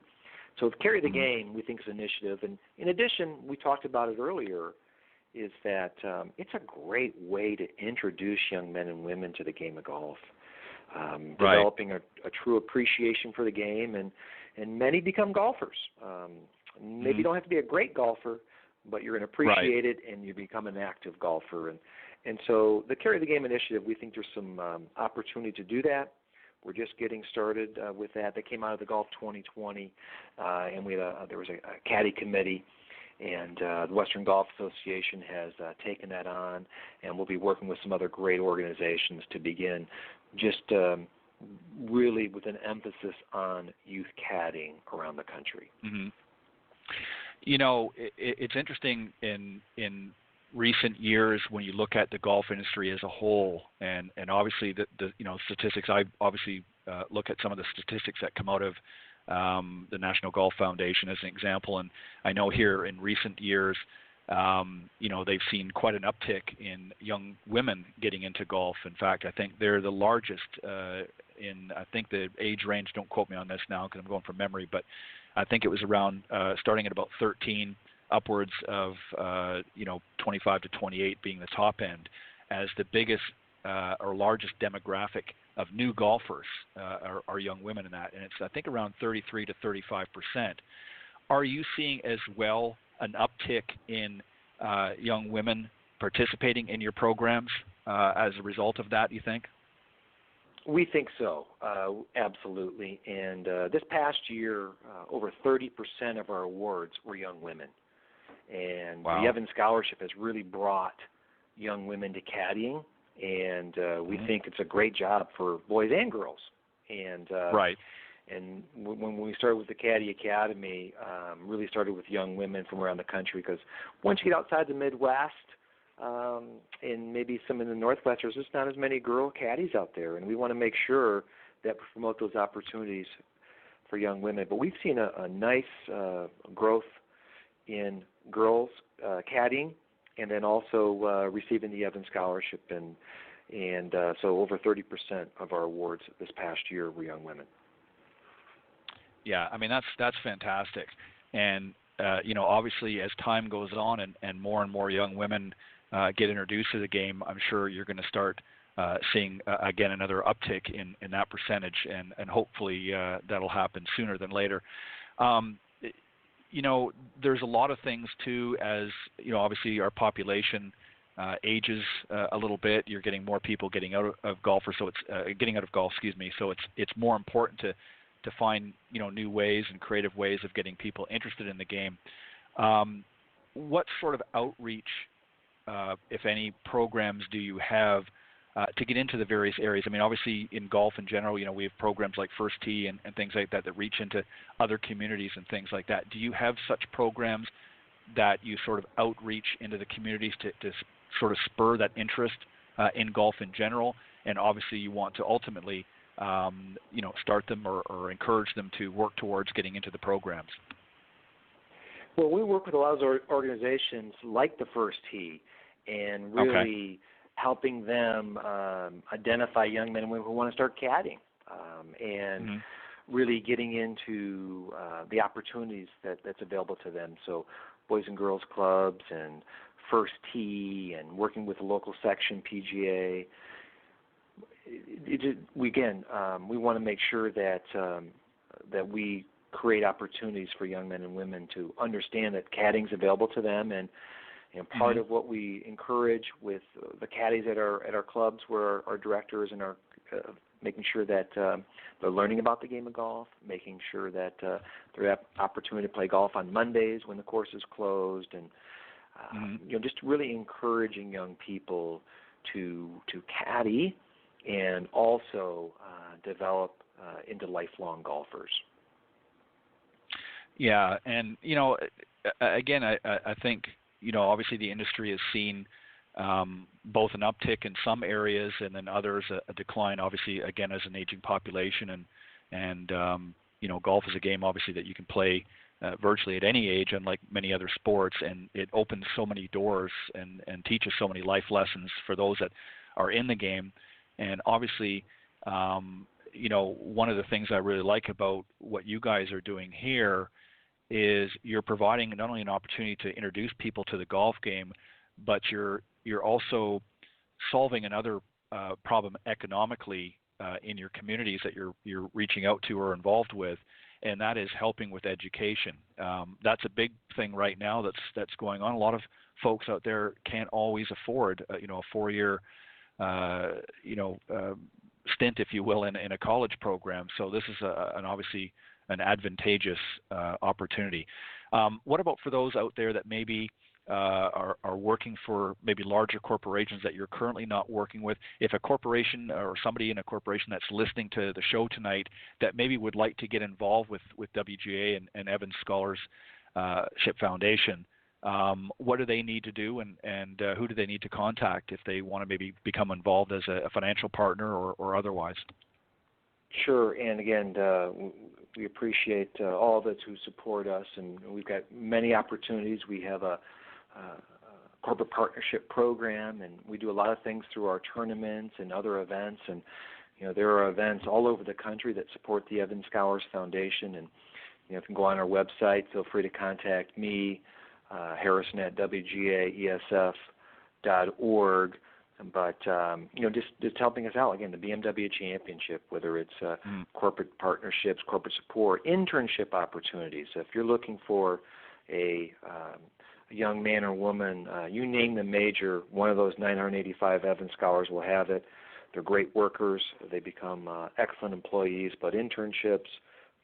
So Carry the Game, we think, is an initiative. And in addition, we talked about it earlier, is that it's a great way to introduce young men and women to the game of golf, developing a true appreciation for the game, and many become golfers. Maybe you don't have to be a great golfer, but you're going to appreciate it, and you become an active golfer. And so the Carry the Game initiative, we think there's some opportunity to do that. We're just getting started with that. That came out of the Golf 2020, and there was a caddy committee, and the Western Golf Association has taken that on, and we'll be working with some other great organizations to begin just really with an emphasis on youth caddying around the country. Mm-hmm. It's interesting in recent years when you look at the golf industry as a whole, and obviously the statistics. I obviously look at some of the statistics that come out of the National Golf Foundation as an example, and I know here in recent years, they've seen quite an uptick in young women getting into golf. In fact, I think they're the largest in, I think the age range, don't quote me on this now because I'm going from memory, but I think it was around starting at about 13, upwards of 25 to 28 being the top end, as the biggest or largest demographic of new golfers are young women in that, and it's I think around 33 to 35%. Are you seeing as well an uptick in young women participating in your programs as a result of that, you think? We think so, absolutely. And this past year, over 30% of our awards were young women. And the Evans Scholarship has really brought young women to caddying, and we think it's a great job for boys and girls. And And when we started with the Caddy Academy, really started with young women from around the country, because once you get outside the Midwest and maybe some in the Northwest, there's just not as many girl caddies out there, and we want to make sure that we promote those opportunities for young women. But we've seen a nice growth in girls caddying, and then also receiving the Evans Scholarship, and so over 30% of our awards this past year were young women. Yeah, I mean that's fantastic, and obviously as time goes on and more young women get introduced to the game, I'm sure you're going to start seeing again another uptick in that percentage, and hopefully that'll happen sooner than later. There's a lot of things too, as obviously our population ages a little bit. You're getting more people getting out of golfers, so it's getting out of golf. Excuse me. So it's more important to find new ways and creative ways of getting people interested in the game. What sort of outreach, if any, programs do you have to get into the various areas? I mean, obviously in golf in general, we have programs like First Tee and things like that reach into other communities and things like that. Do you have such programs that you sort of outreach into the communities to sort of spur that interest in golf in general? And obviously you want to ultimately, start them or encourage them to work towards getting into the programs. Well, we work with a lot of organizations like the First Tee, and really helping them identify young men and women who want to start caddying, and really getting into the opportunities that's available to them. So Boys and Girls Clubs and First Tee, and working with the local section, PGA. We want to make sure that we create opportunities for young men and women to understand that caddying's available to them, and part of what we encourage with the caddies at our clubs, where our directors and our making sure that they're learning about the game of golf, making sure that they have opportunity to play golf on Mondays when the course is closed, and just really encouraging young people to caddy and also develop into lifelong golfers. Yeah, and again, I think obviously the industry has seen both an uptick in some areas and then others a decline. Obviously, again, as an aging population, and golf is a game obviously that you can play virtually at any age, unlike many other sports, and it opens so many doors and teaches so many life lessons for those that are in the game. And obviously, one of the things I really like about what you guys are doing here is you're providing not only an opportunity to introduce people to the golf game, but you're also solving another problem economically in your communities that you're reaching out to or involved with, and that is helping with education. That's a big thing right now that's going on. A lot of folks out there can't always afford a 4-year stint, if you will, in a college program. So this is obviously an advantageous opportunity. What about for those out there that maybe are working for maybe larger corporations that you're currently not working with? If a corporation or somebody in a corporation that's listening to the show tonight that maybe would like to get involved with WGA and Evans Scholarship Foundation, what do they need to do, and who do they need to contact if they want to maybe become involved as a financial partner or otherwise? Sure, and again, we appreciate all of us who support us, and we've got many opportunities. We have a corporate partnership program, and we do a lot of things through our tournaments and other events, and there are events all over the country that support the Evans Scholars Foundation, and you can go on our website. Feel free to contact me, Harrison at WGAESF.org. But just helping us out, again, the BMW Championship, whether it's corporate partnerships, corporate support, internship opportunities. So if you're looking for a young man or woman, you name the major, one of those 985 Evans Scholars will have it. They're great workers. They become excellent employees. But internships,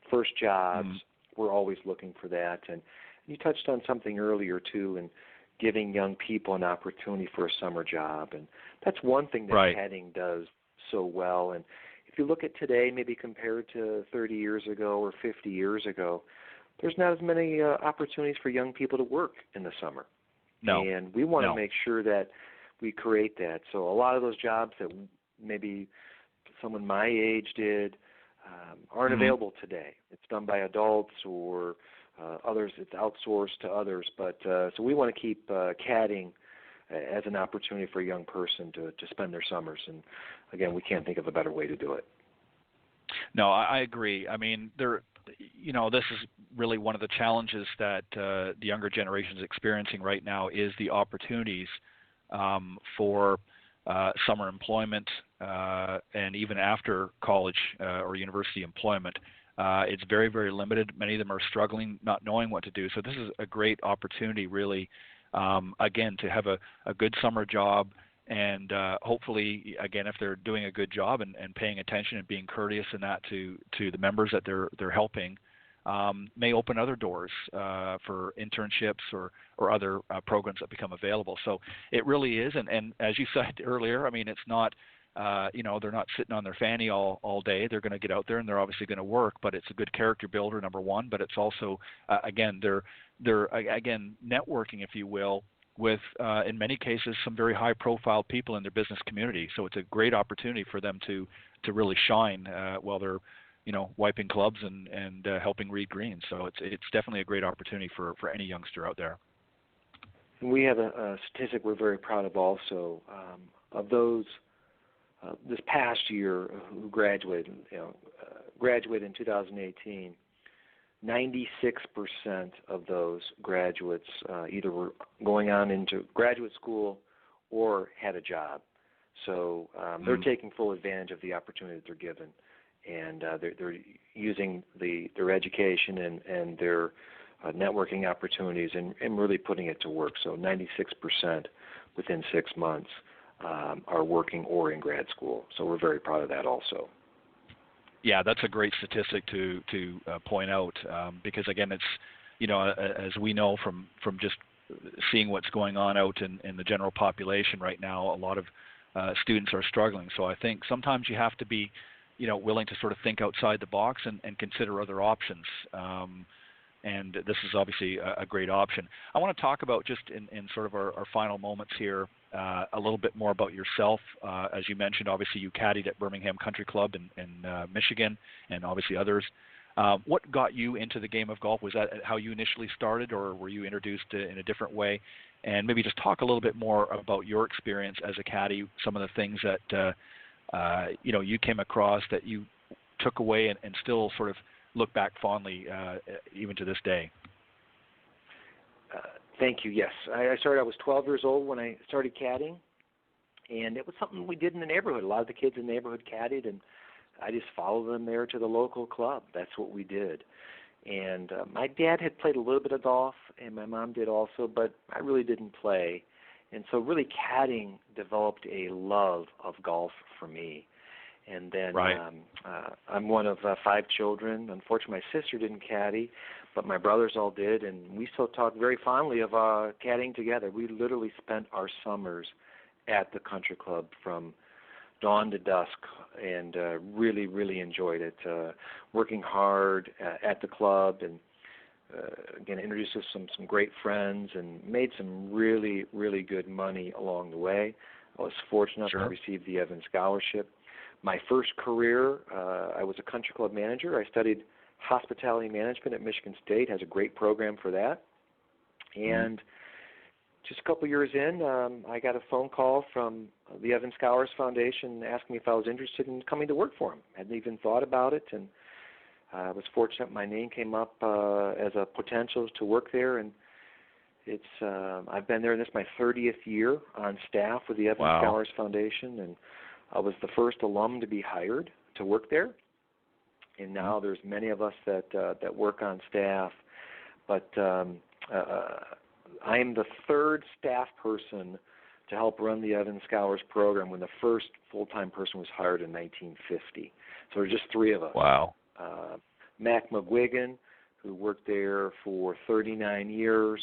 first jobs, we're always looking for that. And you touched on something earlier, too, and giving young people an opportunity for a summer job. And that's one thing that caddying does so well. And if you look at today, maybe compared to 30 years ago or 50 years ago, there's not as many opportunities for young people to work in the summer. And we want to make sure that we create that. So a lot of those jobs that maybe someone my age did aren't available today. It's done by adults or others, it's outsourced to others, but so we want to keep caddying as an opportunity for a young person to spend their summers, and again, we can't think of a better way to do it. No, I agree. I mean, this is really one of the challenges that the younger generation is experiencing right now is the opportunities for summer employment and even after college or university employment. It's very, very limited. Many of them are struggling, not knowing what to do. So this is a great opportunity, really, again, to have a good summer job. And hopefully, again, if they're doing a good job and paying attention and being courteous in that to the members that they're helping, may open other doors for internships or other programs that become available. So it really is, and as you said earlier, I mean, it's not, they're not sitting on their fanny all day. They're going to get out there and they're obviously going to work, but it's a good character builder, number one, but it's also, again, they're again, networking, if you will, with, in many cases, some very high-profile people in their business community. So it's a great opportunity for them to really shine while they're, wiping clubs and helping read greens. So it's definitely a great opportunity for any youngster out there. We have a statistic we're very proud of also. Of those this past year who graduated in 2018, 96% of those graduates either were going on into graduate school or had a job. So they're taking full advantage of the opportunity that they're given, and they're using their education and their networking opportunities and really putting it to work. So 96% within 6 months are working or in grad school. So we're very proud of that also. Yeah, that's a great statistic to point out because, again, it's, as we know from just seeing what's going on out in the general population right now, a lot of students are struggling. So I think sometimes you have to be, willing to sort of think outside the box and consider other options. And this is obviously a great option. I want to talk about just in sort of our final moments here a little bit more about yourself. As you mentioned, obviously you caddied at Birmingham Country Club in Michigan and obviously others. What got you into the game of golf? Was that how you initially started, or were you introduced in a different way? And maybe just talk a little bit more about your experience as a caddy, some of the things that you came across that you took away and still sort of look back fondly even to this day. Thank you. Yes, I was 12 years old when I started caddying, and it was something we did in the neighborhood. A lot of the kids in the neighborhood caddied, and I just followed them there to the local club. That's what we did. And my dad had played a little bit of golf, and my mom did also, but I really didn't play. And so really caddying developed a love of golf for me. And then I'm one of 5 children. Unfortunately, my sister didn't caddy, but my brothers all did, and we still talk very fondly of caddying together. We literally spent our summers at the country club from dawn to dusk, and really, really enjoyed it. Working hard at the club, and again, introduced us some great friends, and made some really, really good money along the way. I was fortunate enough to receive the Evans Scholarship. My first career, I was a country club manager. I studied hospitality management at Michigan State, has a great program for that. And just a couple years in, I got a phone call from the Evans Scholars Foundation asking me if I was interested in coming to work for them. I hadn't even thought about it, and I was fortunate my name came up as a potential to work there, and I've been there, and this is my 30th year on staff with the Evans Scholars Foundation, and I was the first alum to be hired to work there, and now there's many of us that work on staff. But I am the third staff person to help run the Evans Scholars program when the first full-time person was hired in 1950. So there's just 3 of us. Wow. Mac McGuigan, who worked there for 39 years,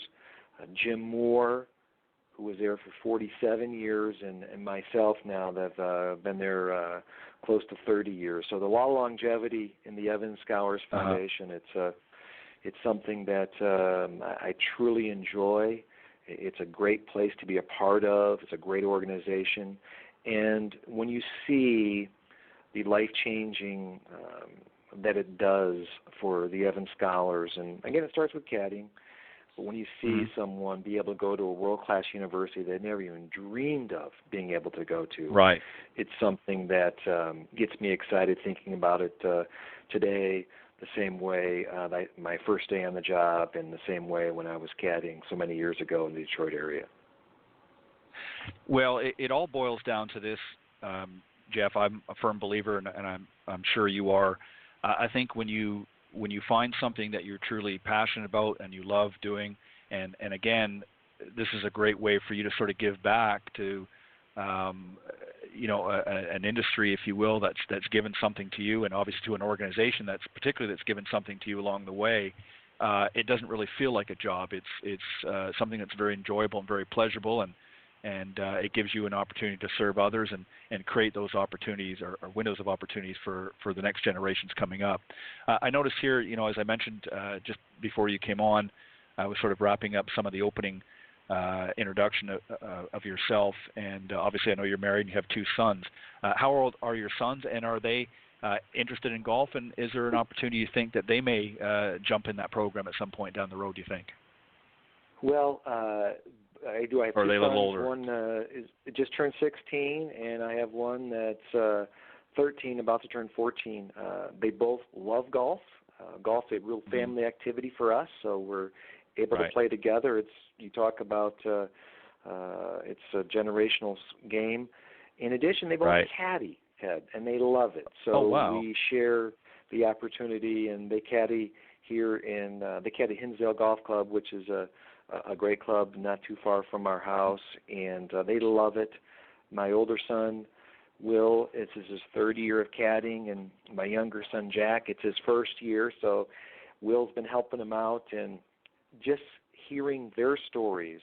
Jim Moore, who was there for 47 years, and myself now that have been there close to 30 years. So the longevity in the Evans Scholars Foundation, it's something that I truly enjoy. It's a great place to be a part of. It's a great organization. And when you see the life-changing that it does for the Evans Scholars, and again, it starts with caddying, but when you see someone be able to go to a world-class university they never even dreamed of being able to go to, it's something that gets me excited thinking about it today, the same way my first day on the job, and the same way when I was caddying so many years ago in the Detroit area. Well, it all boils down to this, Jeff. I'm a firm believer, and I'm sure you are. I think when you find something that you're truly passionate about and you love doing, and again, this is a great way for you to sort of give back to, an industry, if you will, that's given something to you, and obviously to an organization that's given something to you along the way. It doesn't really feel like a job. It's something that's very enjoyable and very pleasurable, and it gives you an opportunity to serve others and create those opportunities or windows of opportunities for the next generations coming up. I noticed here, as I mentioned just before you came on, I was sort of wrapping up some of the opening introduction of yourself, and obviously I know you're married and you have 2 sons. How old are your sons, and are they interested in golf, and is there an opportunity you think that they may jump in that program at some point down the road, do you think? Well, I do. I have 2 sons. Older? One is just turned 16, and I have one that's 13, about to turn 14. They both love golf. Golf's a real family activity for us, so we're able to play together. You talk about it's a generational game. In addition, they both caddy, Ted, and they love it. So we share the opportunity, and they caddy here in Hinsdale Golf Club, which is a great club not too far from our house, and they love it. My older son, Will, it's his 3rd year of caddying, and my younger son, Jack, it's his 1st year. So Will's been helping him out, and just hearing their stories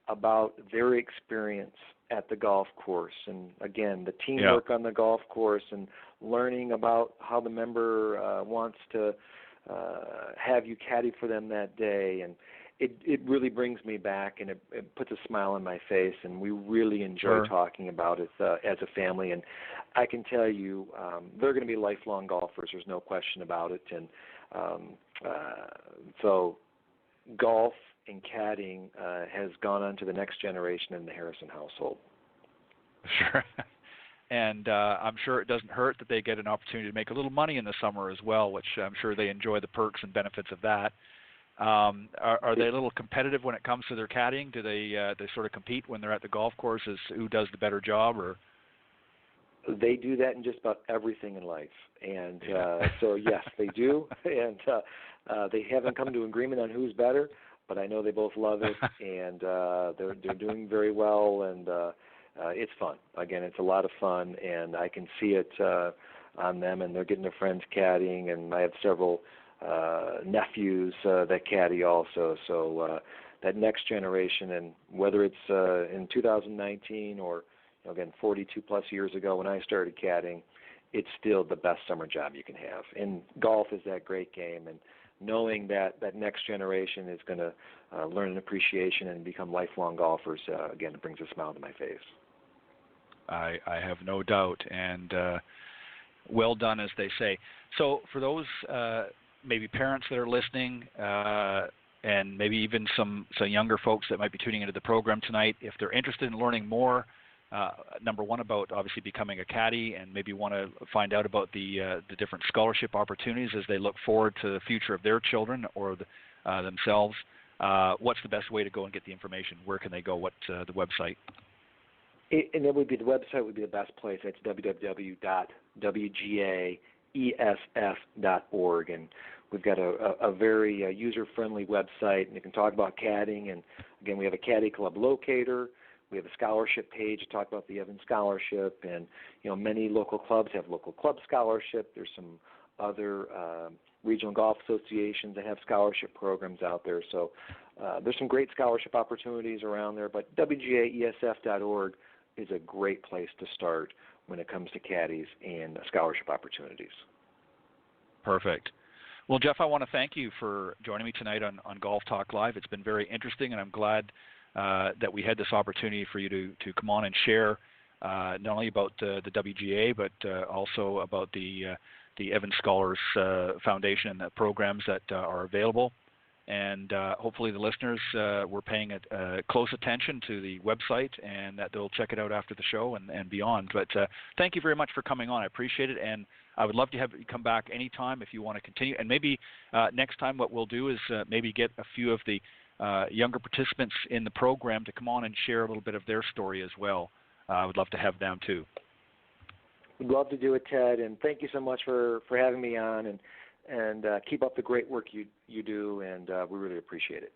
about their experience at the golf course, and again, the teamwork on the golf course, and learning about how the member wants to have you caddy for them that day, and it really brings me back, and it puts a smile on my face, and we really enjoy talking about it as a family. And I can tell you, they're going to be lifelong golfers. There's no question about it. And so golf and caddying has gone on to the next generation in the Harrison household. Sure. And I'm sure it doesn't hurt that they get an opportunity to make a little money in the summer as well, which I'm sure they enjoy the perks and benefits of that. Are they a little competitive when it comes to their caddying? Do they sort of compete when they're at the golf course as who does the better job? Or they do that in just about everything in life, and so yes, they do, and they haven't come to an agreement on who's better, but I know they both love it, and they're doing very well, and it's fun. Again, it's a lot of fun, and I can see it on them, and they're getting their friends caddying, and I have several nephews that caddy also. So that next generation, and whether it's in 2019 or again 42 plus years ago when I started caddying, it's still the best summer job you can have. And golf is that great game, and knowing that next generation is going to learn an appreciation and become lifelong golfers, again, it brings a smile to my face. I have no doubt, and well done, as they say. So for those maybe parents that are listening, and maybe even some younger folks that might be tuning into the program tonight, if they're interested in learning more, number one, about obviously becoming a caddy, and maybe want to find out about the different scholarship opportunities as they look forward to the future of their children or themselves, what's the best way to go and get the information? Where can they go? What's the website? And it would be the website would be the best place. It's www.wgasf.org, and we've got a very user-friendly website, and you can talk about caddying. And again, we have a caddy club locator. We have a scholarship page to talk about the Evans Scholarship, and many local clubs have local club scholarship. There's some other regional golf associations that have scholarship programs out there. So there's some great scholarship opportunities around there. But wgasf.org is a great place to start when it comes to caddies and scholarship opportunities. Perfect. Well, Jeff, I want to thank you for joining me tonight on Golf Talk Live. It's been very interesting, and I'm glad that we had this opportunity for you to come on and share not only about the WGA, but also about the Evans Scholars Foundation and the programs that are available. And hopefully the listeners were paying close attention to the website, and that they'll check it out after the show and beyond. But thank you very much for coming on. I appreciate it, and I would love to have you come back anytime if you want to continue. And maybe next time what we'll do is maybe get a few of the younger participants in the program to come on and share a little bit of their story as well. I would love to have them too. We'd love to do it, Ted, and thank you so much for having me on, and keep up the great work you do, and we really appreciate it.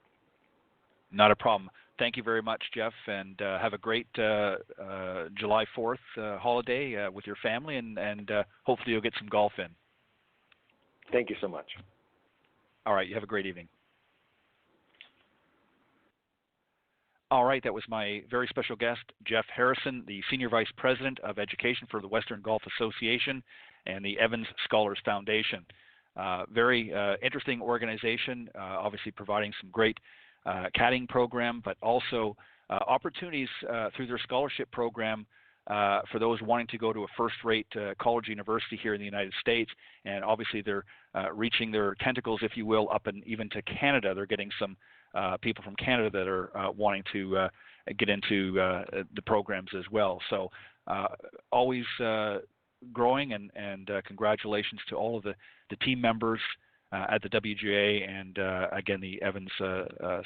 Not a problem. Thank you very much, Jeff, and have a great July 4th holiday with your family, and hopefully you'll get some golf in. Thank you so much. All right, you have a great evening. All right, that was my very special guest, Jeff Harrison, the Senior Vice President of Education for the Western Golf Association and the Evans Scholars Foundation. Very interesting organization, obviously providing some great caddying program, but also opportunities through their scholarship program for those wanting to go to a first-rate college university here in the United States. And obviously they're reaching their tentacles, if you will, up and even to Canada. They're getting some people from Canada that are wanting to get into the programs as well. So always growing, and congratulations to all of the team members at the WGA and again the Evans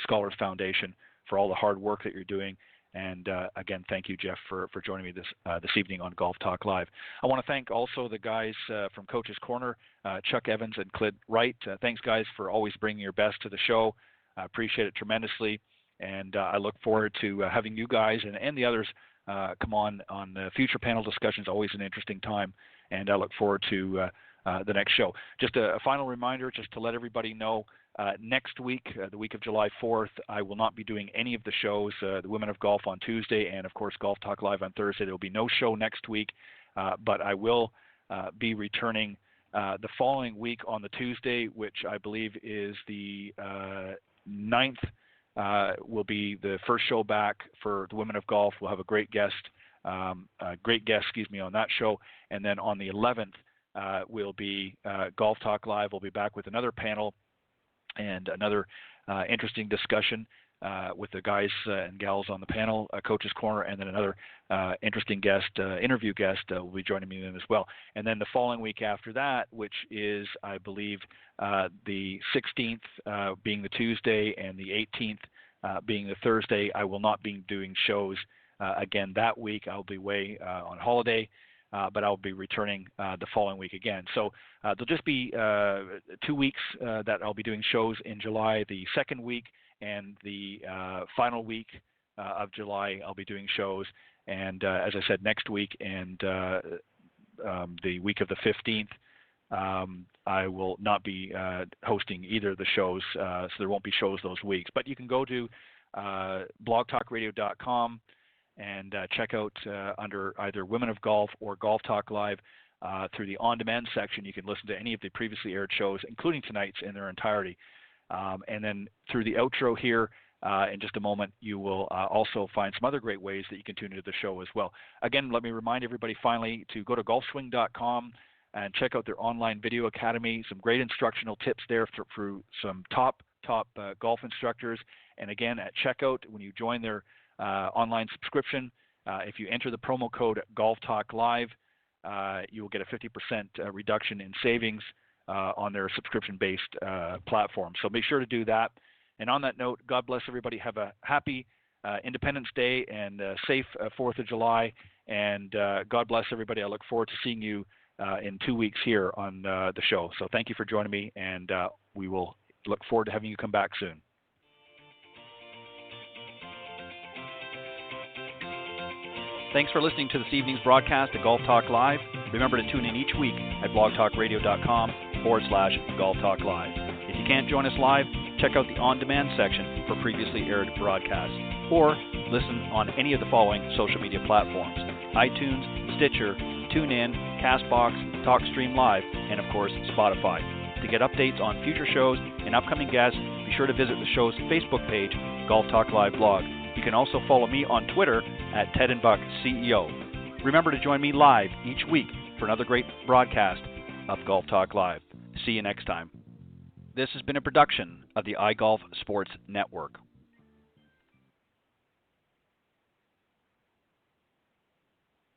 Scholars Foundation for all the hard work that you're doing. And again, thank you, Jeff, for joining me this evening on Golf Talk Live. I want to thank also the guys from Coach's Corner, Chuck Evans and Clint Wright. Thanks, guys, for always bringing your best to the show. I appreciate it tremendously, and I look forward to having you guys and the others come on the future panel discussions. Always an interesting time, and I look forward to the next show. Just a final reminder, just to let everybody know, next week, the week of July 4th, I will not be doing any of the shows, the Women of Golf on Tuesday, and of course Golf Talk Live on Thursday. There will be no show next week, but I will be returning the following week on the Tuesday, which I believe is the 9th, will be the first show back for the Women of Golf. We'll have a great guest, on that show. And then on the 11th will be Golf Talk Live. We'll be back with another panel and another interesting discussion with the guys and gals on the panel, Coach's Corner, and then another interesting guest, interview guest will be joining me then as well. And then the following week after that, which is, I believe, the 16th being the Tuesday and the 18th being the Thursday, I will not be doing shows again that week. I'll be away on holiday, but I'll be returning the following week again. So there'll just be 2 weeks that I'll be doing shows in July. The second week and the final week of July, I'll be doing shows. And as I said, next week and the week of the 15th, I will not be hosting either of the shows, so there won't be shows those weeks. But you can go to blogtalkradio.com and check out under either Women of Golf or Golf Talk Live through the on-demand section. You can listen to any of the previously aired shows, including tonight's in their entirety. And then through the outro here, in just a moment, you will also find some other great ways that you can tune into the show as well. Again, let me remind everybody finally to go to golfswing.com and check out their online video academy. Some great instructional tips there for some top golf instructors. And again, at checkout, when you join their online subscription, if you enter the promo code Golf Talk Live, you will get a 50% reduction in savings on their subscription-based platform. So make sure to do that. And on that note, God bless everybody. Have a happy Independence Day and safe 4th of July. And God bless everybody. I look forward to seeing you in 2 weeks here on the show. So thank you for joining me, and we will look forward to having you come back soon. Thanks for listening to this evening's broadcast of Golf Talk Live. Remember to tune in each week at blogtalkradio.com/Golf Talk Live. If you can't join us live, check out the on-demand section for previously aired broadcasts, or listen on any of the following social media platforms: iTunes, Stitcher, TuneIn, CastBox, TalkStream Live, and of course, Spotify. To get updates on future shows and upcoming guests, be sure to visit the show's Facebook page, Golf Talk Live Blog. You can also follow me on Twitter at Ted and Buck CEO. Remember to join me live each week for another great broadcast of Golf Talk Live. See you next time. This has been a production of the iGolf Sports Network.